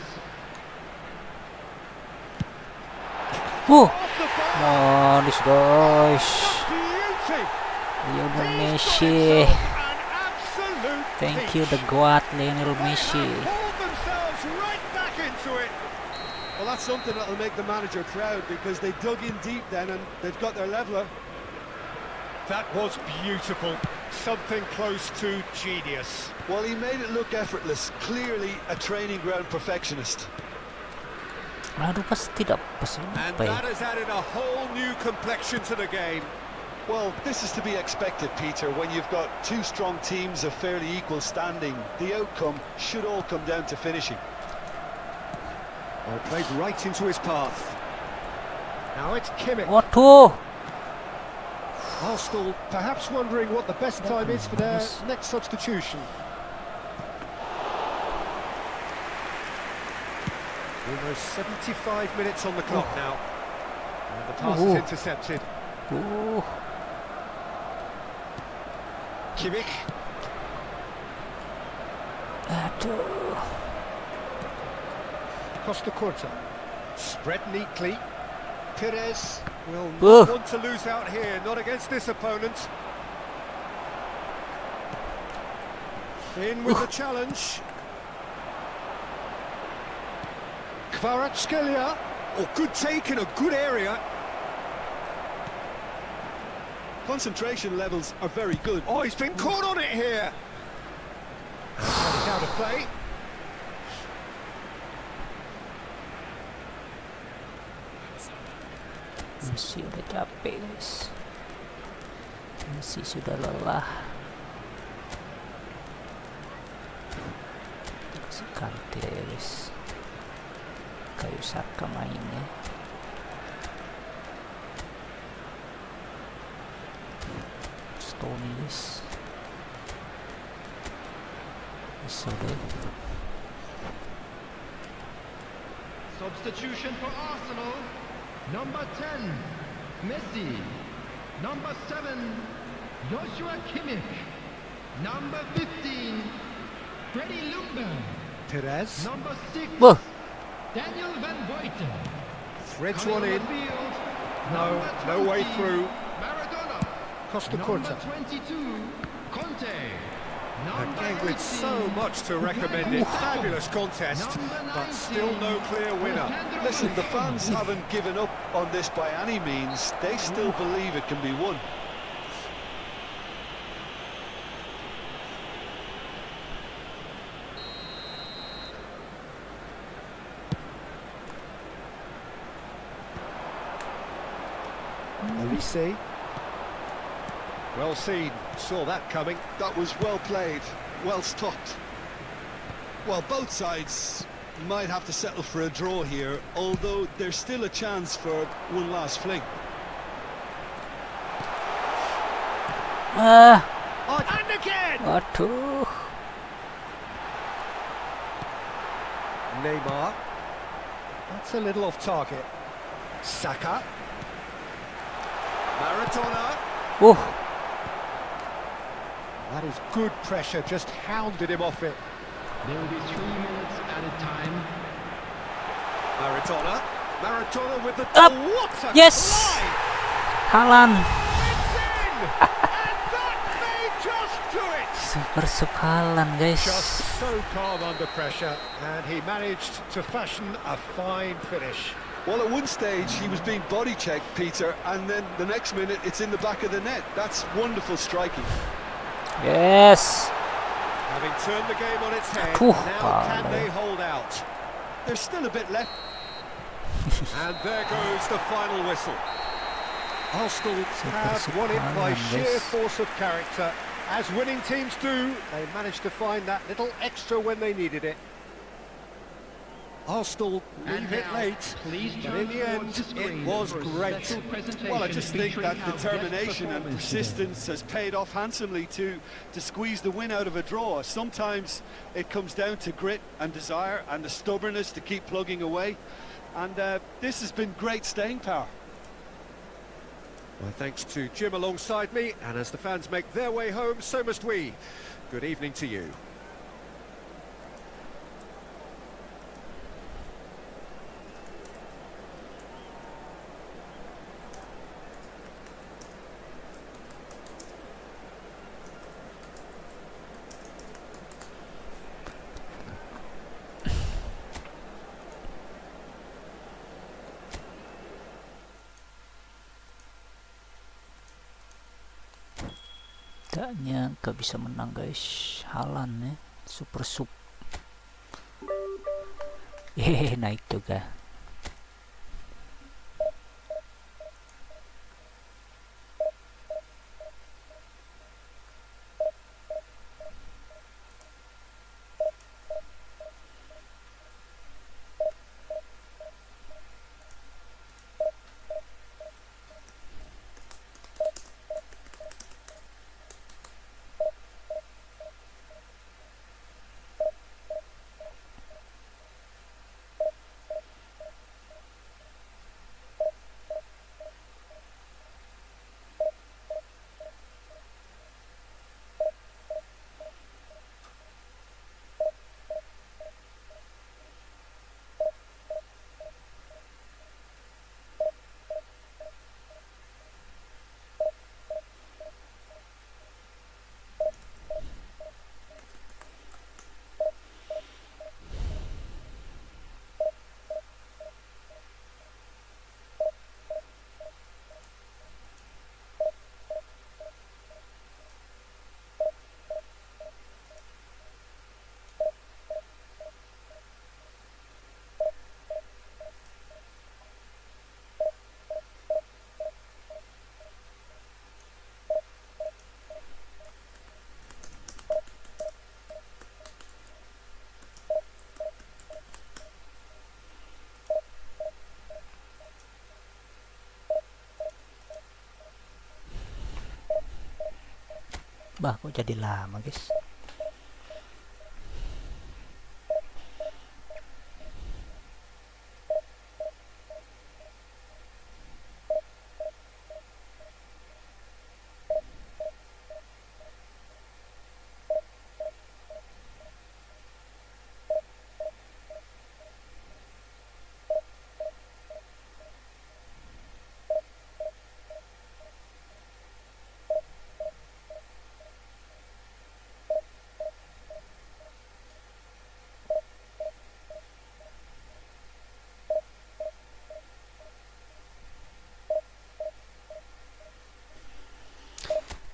Wah, Off the bar. manis guys. Beauty. Lionel He's got Messi. himself an absolute Thank you peach. the God Lionel They Messi. have pulled themselves right back into it. Well, that's something that'll make the manager proud because they dug in deep then and they've got their leveler. That was beautiful. Something close to genius. Well, he made it look effortless. Clearly a training ground perfectionist. Aduh pas tidak pas ini And apa ya? that has added a whole new complexion to the game. Well, this is to be expected, Peter. When you've got two strong teams of fairly equal standing, the outcome should all come down to finishing. Well, played right into his path. Now it's Kimmich. Waduh. Arsenal perhaps wondering what the best time is for their Yes. next substitution. Almost 75 minutes on the clock now. And the pass is intercepted. Ooh. Kimmich. Aduh. Costa Curta. Spread neatly. Perez will Ugh. not want to lose out here, not against this opponent. In with the challenge. Kvaratskhelia. Oh, good take in a good area. Concentration levels are very good. Oh, he's been caught on it here. And he's out of play. Messi udah capek guys. Messi sudah lelah. Kasih Kante guys. Kayu Saka mainnya. Stony guys. Bisa deh. Substitution for Arsenal. Number 10, Messi. Number 7, Joshua Kimmich. Number 15, Freddie Ljungberg. Perez Number 6, Wah. Daniel Van Buiten. threads Coming one in. on the field, No, number no way 20, through. Maradona. Costa Number Curta. 22, Conte. A Number game with 18, so much to recommend it. Fabulous contest, but still no clear winner. Listen, the fans haven't given up on this by any means. They still believe it can be won. Olise. Well seen, saw that coming. That was well played, well stopped. Well, both sides might have to settle for a draw here, although there's still a chance for one last fling. Ah, And again! waduh. Neymar. That's a little off target. Saka. Maradona. That is good pressure, just hounded him off it. There will be 3 minutes added time. Maradona. Maradona with the... Up. Oh, what a Yes. fly! Haaland. It's in! And that may just do it! Super sub Haaland guys. Just so calm under pressure, and he managed to fashion a fine finish. Well, at one stage he was being body checked, Peter, and then the next minute it's in the back of the net. That's wonderful striking. Yes. Having turned the game on its head, Aduh, now can parah. they hold out? There's still a bit left. And there goes the final whistle. Arsenal have won it by Haaland, sheer yes. force of character. As winning teams do, they managed to find that little extra when they needed it. Arsenal leave it now, late, please but turn in the end, towards the screen it was for a great. special presentation Well, I just think that featuring our determination best and performance persistence has paid off handsomely to squeeze the win out of a draw. Sometimes it comes down to grit and desire and the stubbornness to keep plugging away. And this has been great staying power. Well, thanks to Jim alongside me, and as the fans make their way home, so must we. Good evening to you. Gak nyangka bisa menang guys. Haaland ya. Super sub. Naik juga. Bah, kok jadi lama, guys?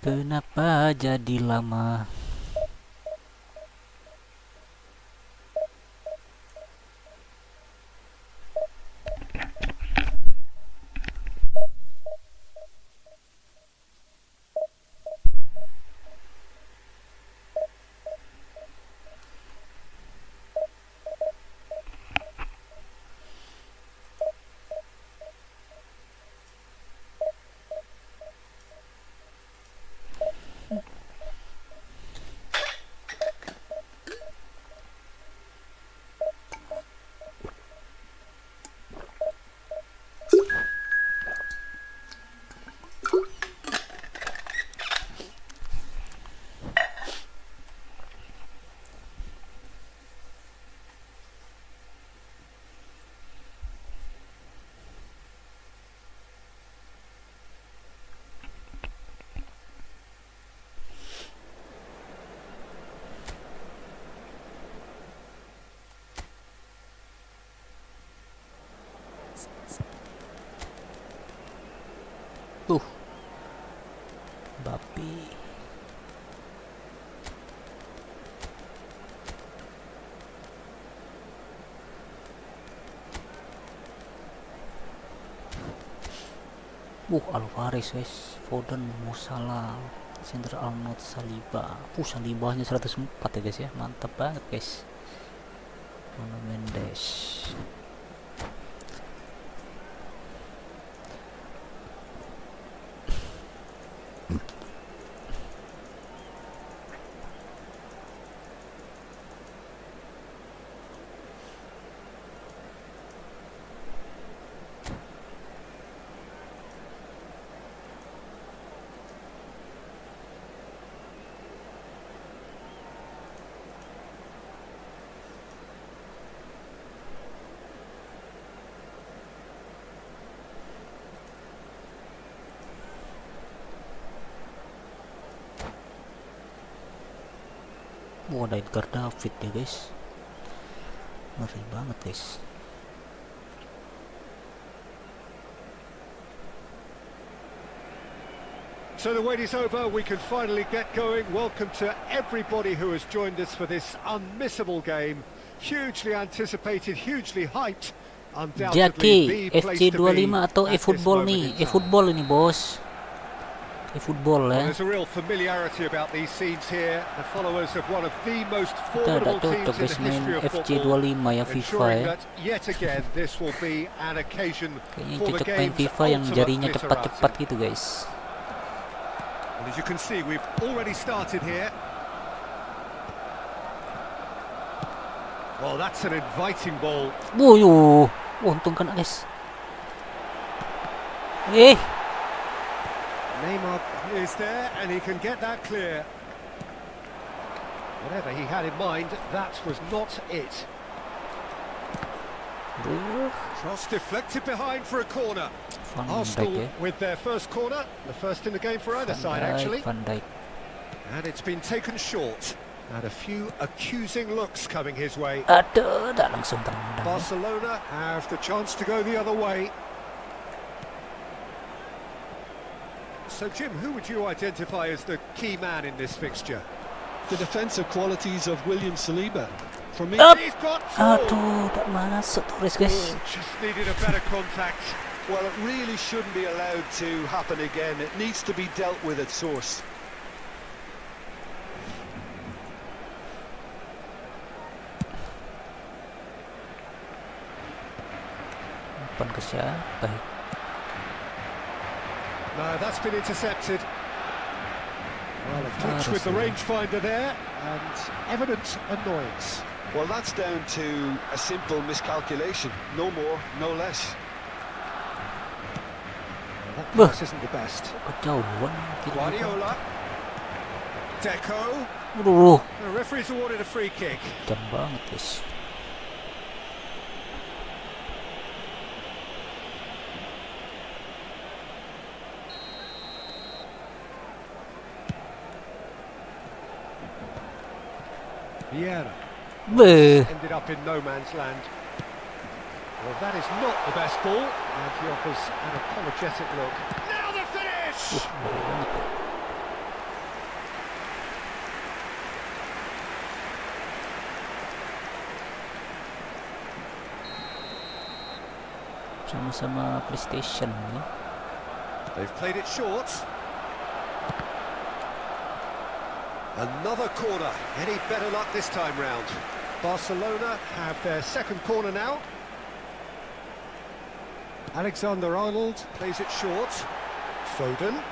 Kenapa jadi lama? Bapi. Alvarez, guys. Foden, Musala, center Arnold, Saliba. Salibanya 104 ya, guys ya. Mantap banget, guys. Bruno Mendes. Ada Edgar David ya, guys. Ngeri banget, guys. So the wait is over, we can finally get going. Welcome to everybody who has joined us for this unmissable game. Hugely anticipated, hugely hyped. Jaki, FC25 atau eFootball nih? eFootball ini, bos. eFootball ya. There's a real familiarity about these scenes here. The followers of one of the most Kita ada formidable teams cocok, in guys, the main history of football. FC25 ya, FIFA Ensuring ya. that yet again this will be an occasion Kayaknya for the cocok main game's FIFA yang ultimate jarinya literati. cepat-cepat gitu, guys. And as you can see, we've already started here. Well, that's an inviting ball. Untung kan, guys. Neymar is there, and he can get that clear. Whatever he had in mind, that was not it. Cross deflected behind for a corner. Arsenal with their first corner, the first in the game for either side, actually. Van Dijk. And it's been taken short. And a few accusing looks coming his way. Aduh, dah langsung tendang. Barcelona have the chance to go the other way. So, Jim, who would you identify as the key man in this fixture? The defensive qualities of William Saliba. For me, He's got Aduh, tak masuk Torres, guys. just needed a better contact. well, it really shouldn't be allowed to happen again. It needs to be dealt with at source. Umpan ke siapa? No, that's been intercepted. Well, a touch with the rangefinder there, and evident annoyance. Well, that's down to a simple miscalculation. No more, no less. That pass isn't the best. Kejauhan. Guardiola. Deco. Aduh, The referee's awarded a free kick. jam banget guys. Vieira. Beh, Ended up in no man's land. Well, that is not the best ball, and he offers an apologetic look. Now the finish! sama-sama PlayStation nih. They've played it short. Another corner. Any better luck this time round? Barcelona have their second corner now. Alexander-Arnold plays it short. Foden.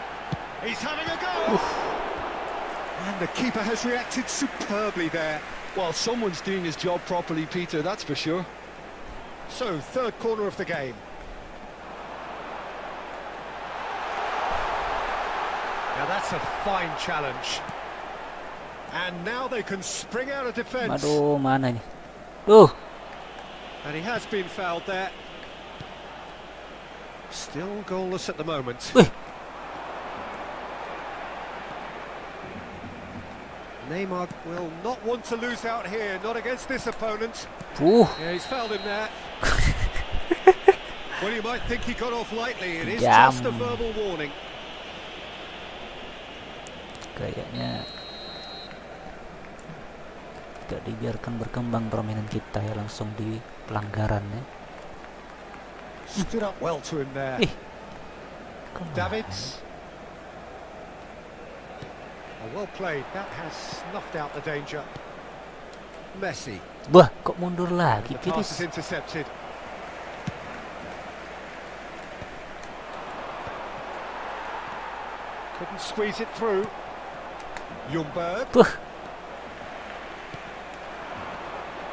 He's having a go! And the keeper has reacted superbly there. Well, someone's doing his job properly, Peter, that's for sure. So, third corner of the game. Now that's a fine challenge. And now they can spring out of defence. Aduh, mana nih? Duh. And he has been fouled there. Still goalless at the moment. Wih. Neymar will not want to lose out here, not against this opponent. Yeah, he's fouled him there. Well, you might think he got off lightly. It is just a verbal warning. Kayaknya tidak dibiarkan berkembang permainan kita ya, langsung di pelanggaran ya. Stood up well to him there. Davids. Oh, well played. That has snuffed out the danger. Messi. Wah, kok mundur lagi, The pass is Piris? intercepted. Couldn't squeeze it through. Ljungberg. Wah,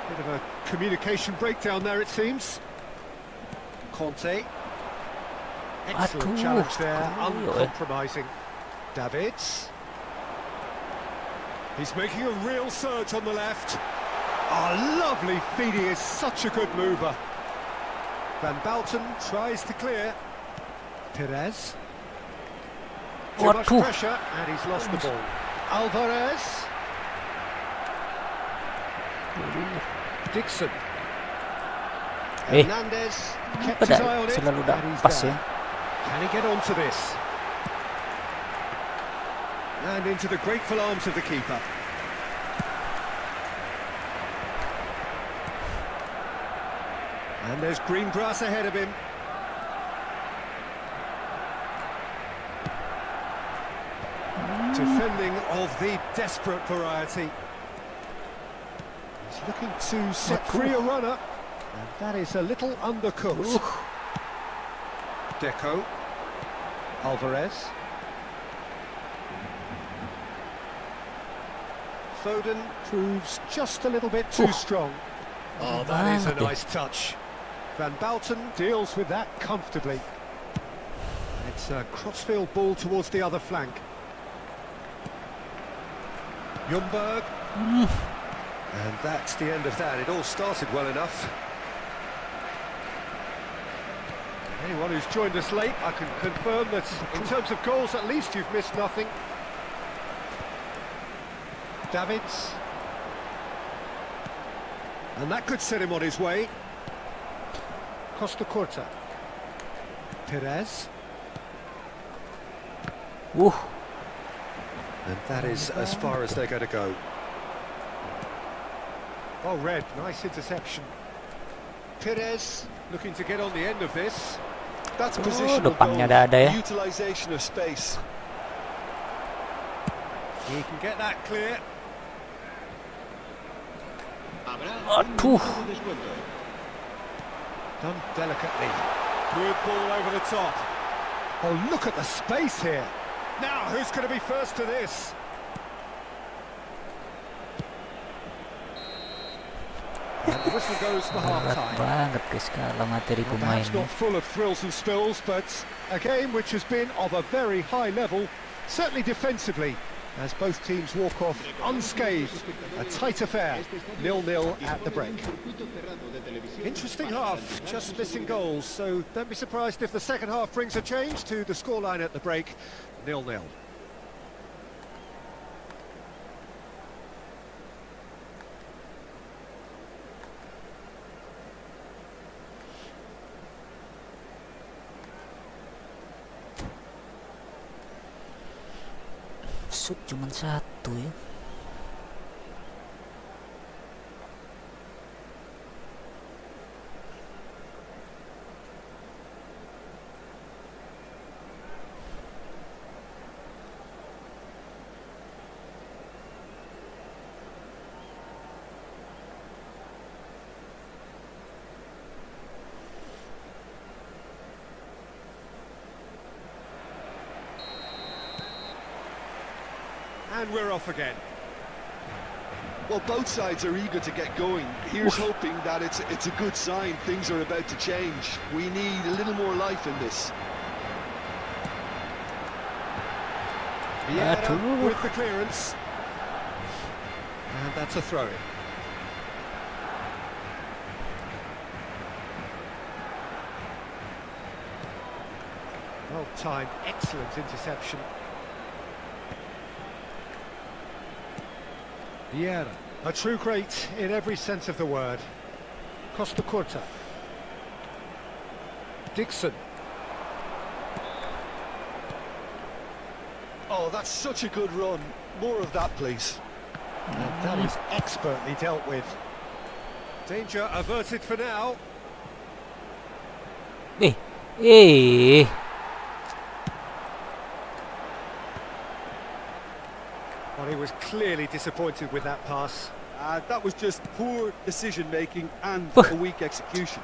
Bit of a communication breakdown there, it seems. Conte. Excellent Aduh, challenge there, kaya, uncompromising. Davids. He's making a real surge on the left. Oh, lovely feed, he is such a good mover. Van Bouten tries to clear. Perez. Too much Waduh. pressure, and he's lost the ball. Alvarez. Dixon. Hernandez kept his eye on it, selalu and he's pas there. ya. Can he get onto this? And into the grateful arms of the keeper. And there's green grass ahead of him. Defending of the desperate variety. He's looking to set free a runner. And that is a little undercooked. Deco. Alvarez. Foden proves just a little bit too strong. Oh, that is a nice touch. Van Bouten deals with that comfortably. It's a crossfield ball towards the other flank. Ljungberg. And that's the end of that. It all started well enough. Anyone who's joined us late, I can confirm that in terms of goals, at least you've missed nothing. Davids. And that could set him on his way. Costa Corta. Perez. And that is as far as they're going to go. Oh, Red, nice interception. Perez looking to get on the end of this. That's positional depannya goal, ada ya. utilisation of space. He can get that clear. Aduh. Done delicately. Good ball over the top. Oh, look at the space here. Now, who's going to be first to this? And the whistle goes for Berat half-time. banget guys kalau materi Well, perhaps pemainnya. not full of thrills and spills, but a game which has been of a very high level, certainly defensively, as both teams walk off unscathed. A tight affair, 0-0 at the break. Interesting half, just missing goals, so don't be surprised if the second half brings a change to the scoreline at the break, 0-0. Shoot cuma satu ya. And we're off again. Well, both sides are eager to get going. Here's hoping that it's a good sign. Things are about to change. We need a little more life in this. Vieira with the clearance. And that's a throw-in. Well-timed, excellent interception. Vieira, a true great in every sense of the word. Costa Curta. Dixon. Oh, that's such a good run. More of that, please. And that is expertly dealt with. Danger averted for now. Eh. Well, he was clearly disappointed with that pass. That was just poor decision-making and a weak execution.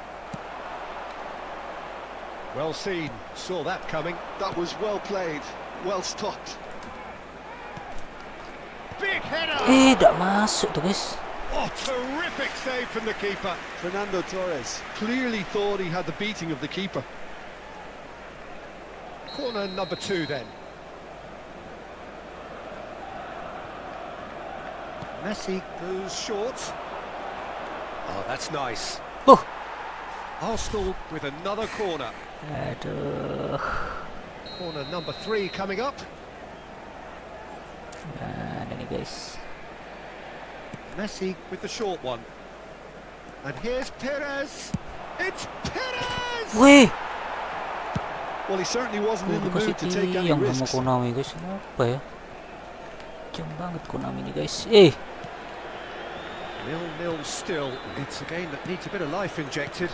Well seen, saw that coming. That was well played, well stopped. Big header! Tak masuk tuh guys. Oh, terrific save from the keeper. Fernando Torres clearly thought he had the beating of the keeper. Corner number 2 then. Messi goes short. Oh, that's nice. Oh. Arsenal with another corner. Aduh. Corner number 3 coming up. Nah, ini guys. Messi with the short one. And here's Perez. It's Perez! Wih, Well, he certainly wasn't in the dikasih mood to take any tiang sama risks. Konami guys. Apa ya? Jam banget Konami nih guys. 0-0 still. It's a game that needs a bit of life injected.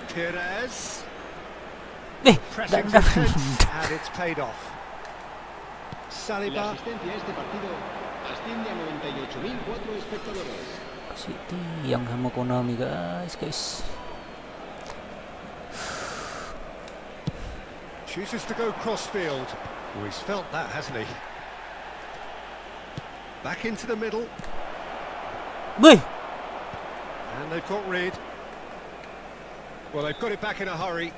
Perez. Pressing intense, and it's paid off. Saliba. Kasih tiang sama Konami guys. Chooses to go crossfield. Oh, he's felt that, hasn't he? Back into the middle. Wih, And they've got rid. Well, they've got it back in a hurry.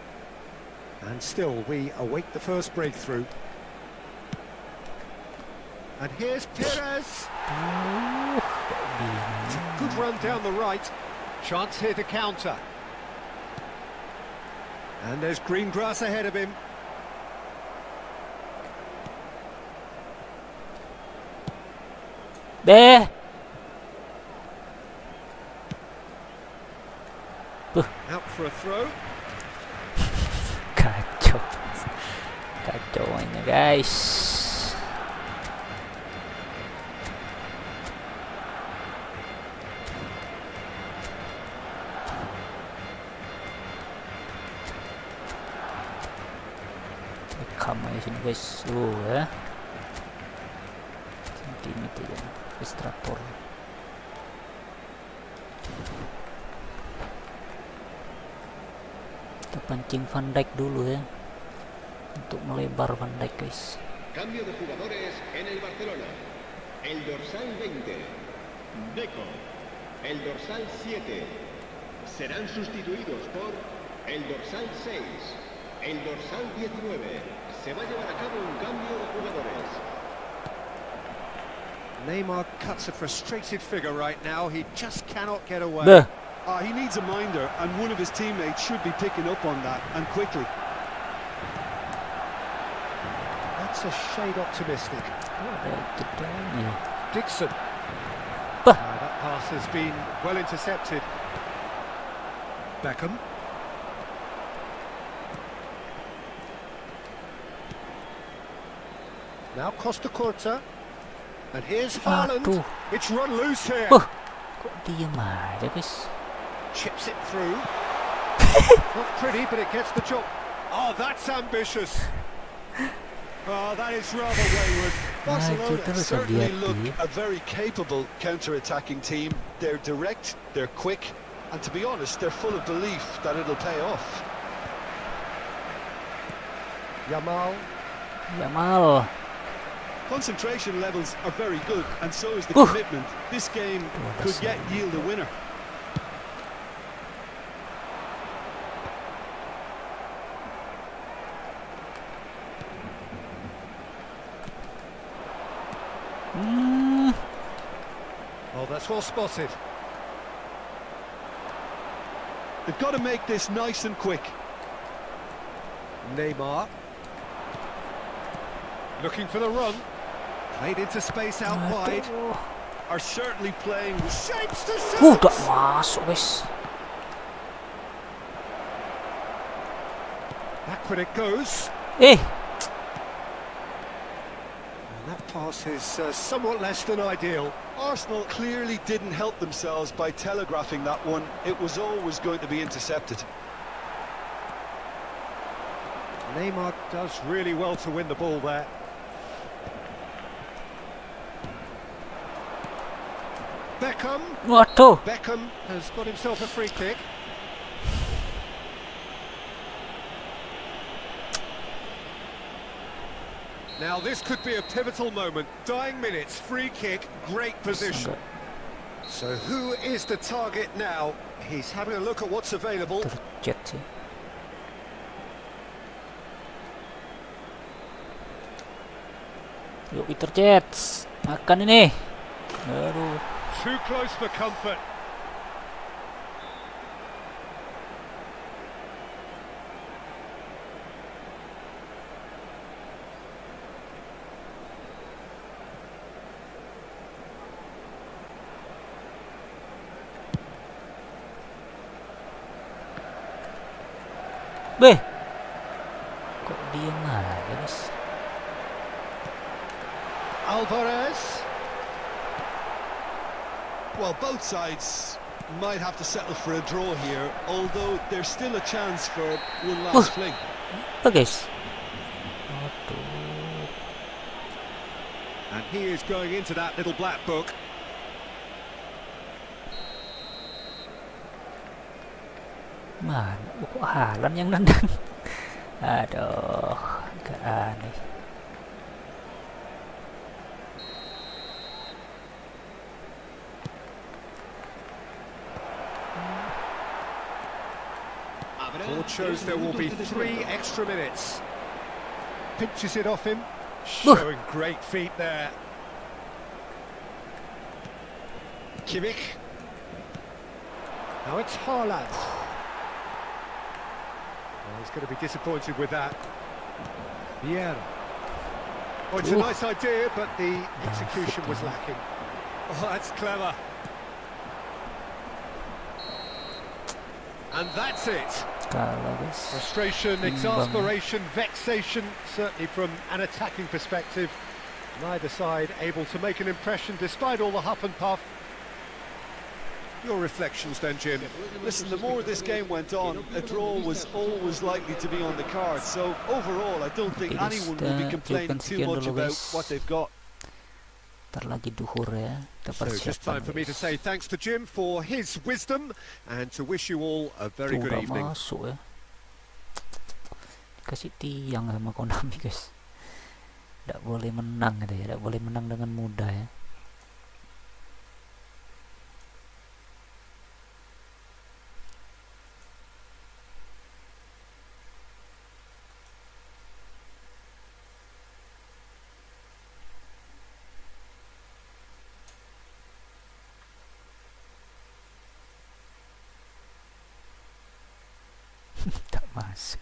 And still, we await the first breakthrough. And here's Perez. Good run down the right. Chance here to counter. And there's green grass ahead of him. deh. Out for a throw. Kacau. Kacau mainnya guys. Rekam aja sini guys. Ya. Sentimeter ya. Registrator. Kita pancing Van Dijk dulu ya. Untuk melebar Van Dijk guys. Cambio de jugadores en el Barcelona. El dorsal 20. Deco, el dorsal 7. Serán sustituidos por el dorsal 6, el dorsal 19. Se va a llevar a cabo un cambio de jugadores. Neymar cuts a frustrated figure right now. He just cannot get away. Beh, He needs a minder, and one of his teammates should be picking up on that, and quickly. That's a shade optimistic. ada itu dah. Dixon. Bah. That pass has been well intercepted. Beckham. Now Costa Curta. And here's Haaland. Aduh. It's run loose here. Kok diem aja guys? Chips it through. Not pretty, but it gets the job. Oh, that's ambitious. Oh, that is rather wayward. Barcelona terus certainly hati-hati. look a very capable counter-attacking team. They're direct, they're quick, and to be honest, they're full of belief that it'll pay off. Yamal. Yamal. Concentration levels are very good, and so is the Oof. commitment. This game could yet yield a winner. Oh, that's well spotted. They've got to make this nice and quick. Neymar. Looking for the run. Played into space out wide. Aduh. Are certainly playing with Shapes to Tak shoot. masuk guys. Backward it goes. Eh, And that pass is somewhat less than ideal. Arsenal clearly didn't help themselves by telegraphing that one. It was always going to be intercepted. Neymar does really well to win the ball there. Beckham. waduh. Beckham has got himself a free kick. Now this could be a pivotal moment. Dying minutes, free kick, great position. So who is the target now? He's having a look at what's available. Terjet sih. Yuk Peter Jets, makan ini. Aduh. Too close for comfort. Beh, kok diem aja guys? Alvarez. Well, both sides might have to settle for a draw here, although there's still a chance for one last fling. Apa guys? Aduh. And he is going into that little black book. Mana? Kok Haaland yang nendang? Aduh, agak aneh. Board shows there will be 3 extra minutes. Pinches it off him. Showing great feet there. Kimmich. Now it's Haaland. Well, he's going to be disappointed with that. Vieira. Oh, it's a Ooh. nice idea, but the execution was lacking. Oh, that's clever. And that's it. Kalah guys. Frustration, Imbang. exasperation, vexation, certainly from an attacking perspective. Neither side able to make an impression despite all the huff and puff. Your reflections then, Jim? Listen, the more this game went on, a draw was always likely to be on the cards. So overall, I don't think Oke, anyone will be kita complaining cukupkan too sekian much dulu, about guys. what they've got. Ntar lagi duhur ya. Kita So just time for me to guys. say thanks to Jim for his wisdom and to wish you all a very Tuh, good nggak evening. masuk ya. Kasih tiang sama Konami guys. Tidak boleh menang gitu ya. Tidak boleh menang dengan mudah ya. Tak masuk.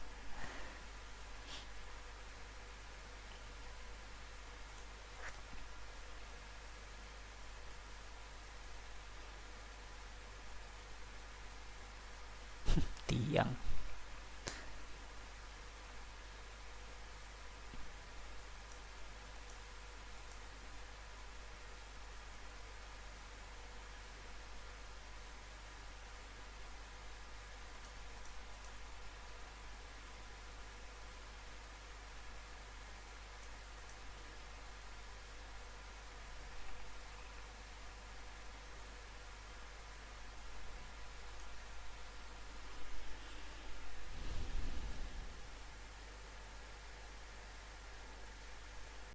Tiang.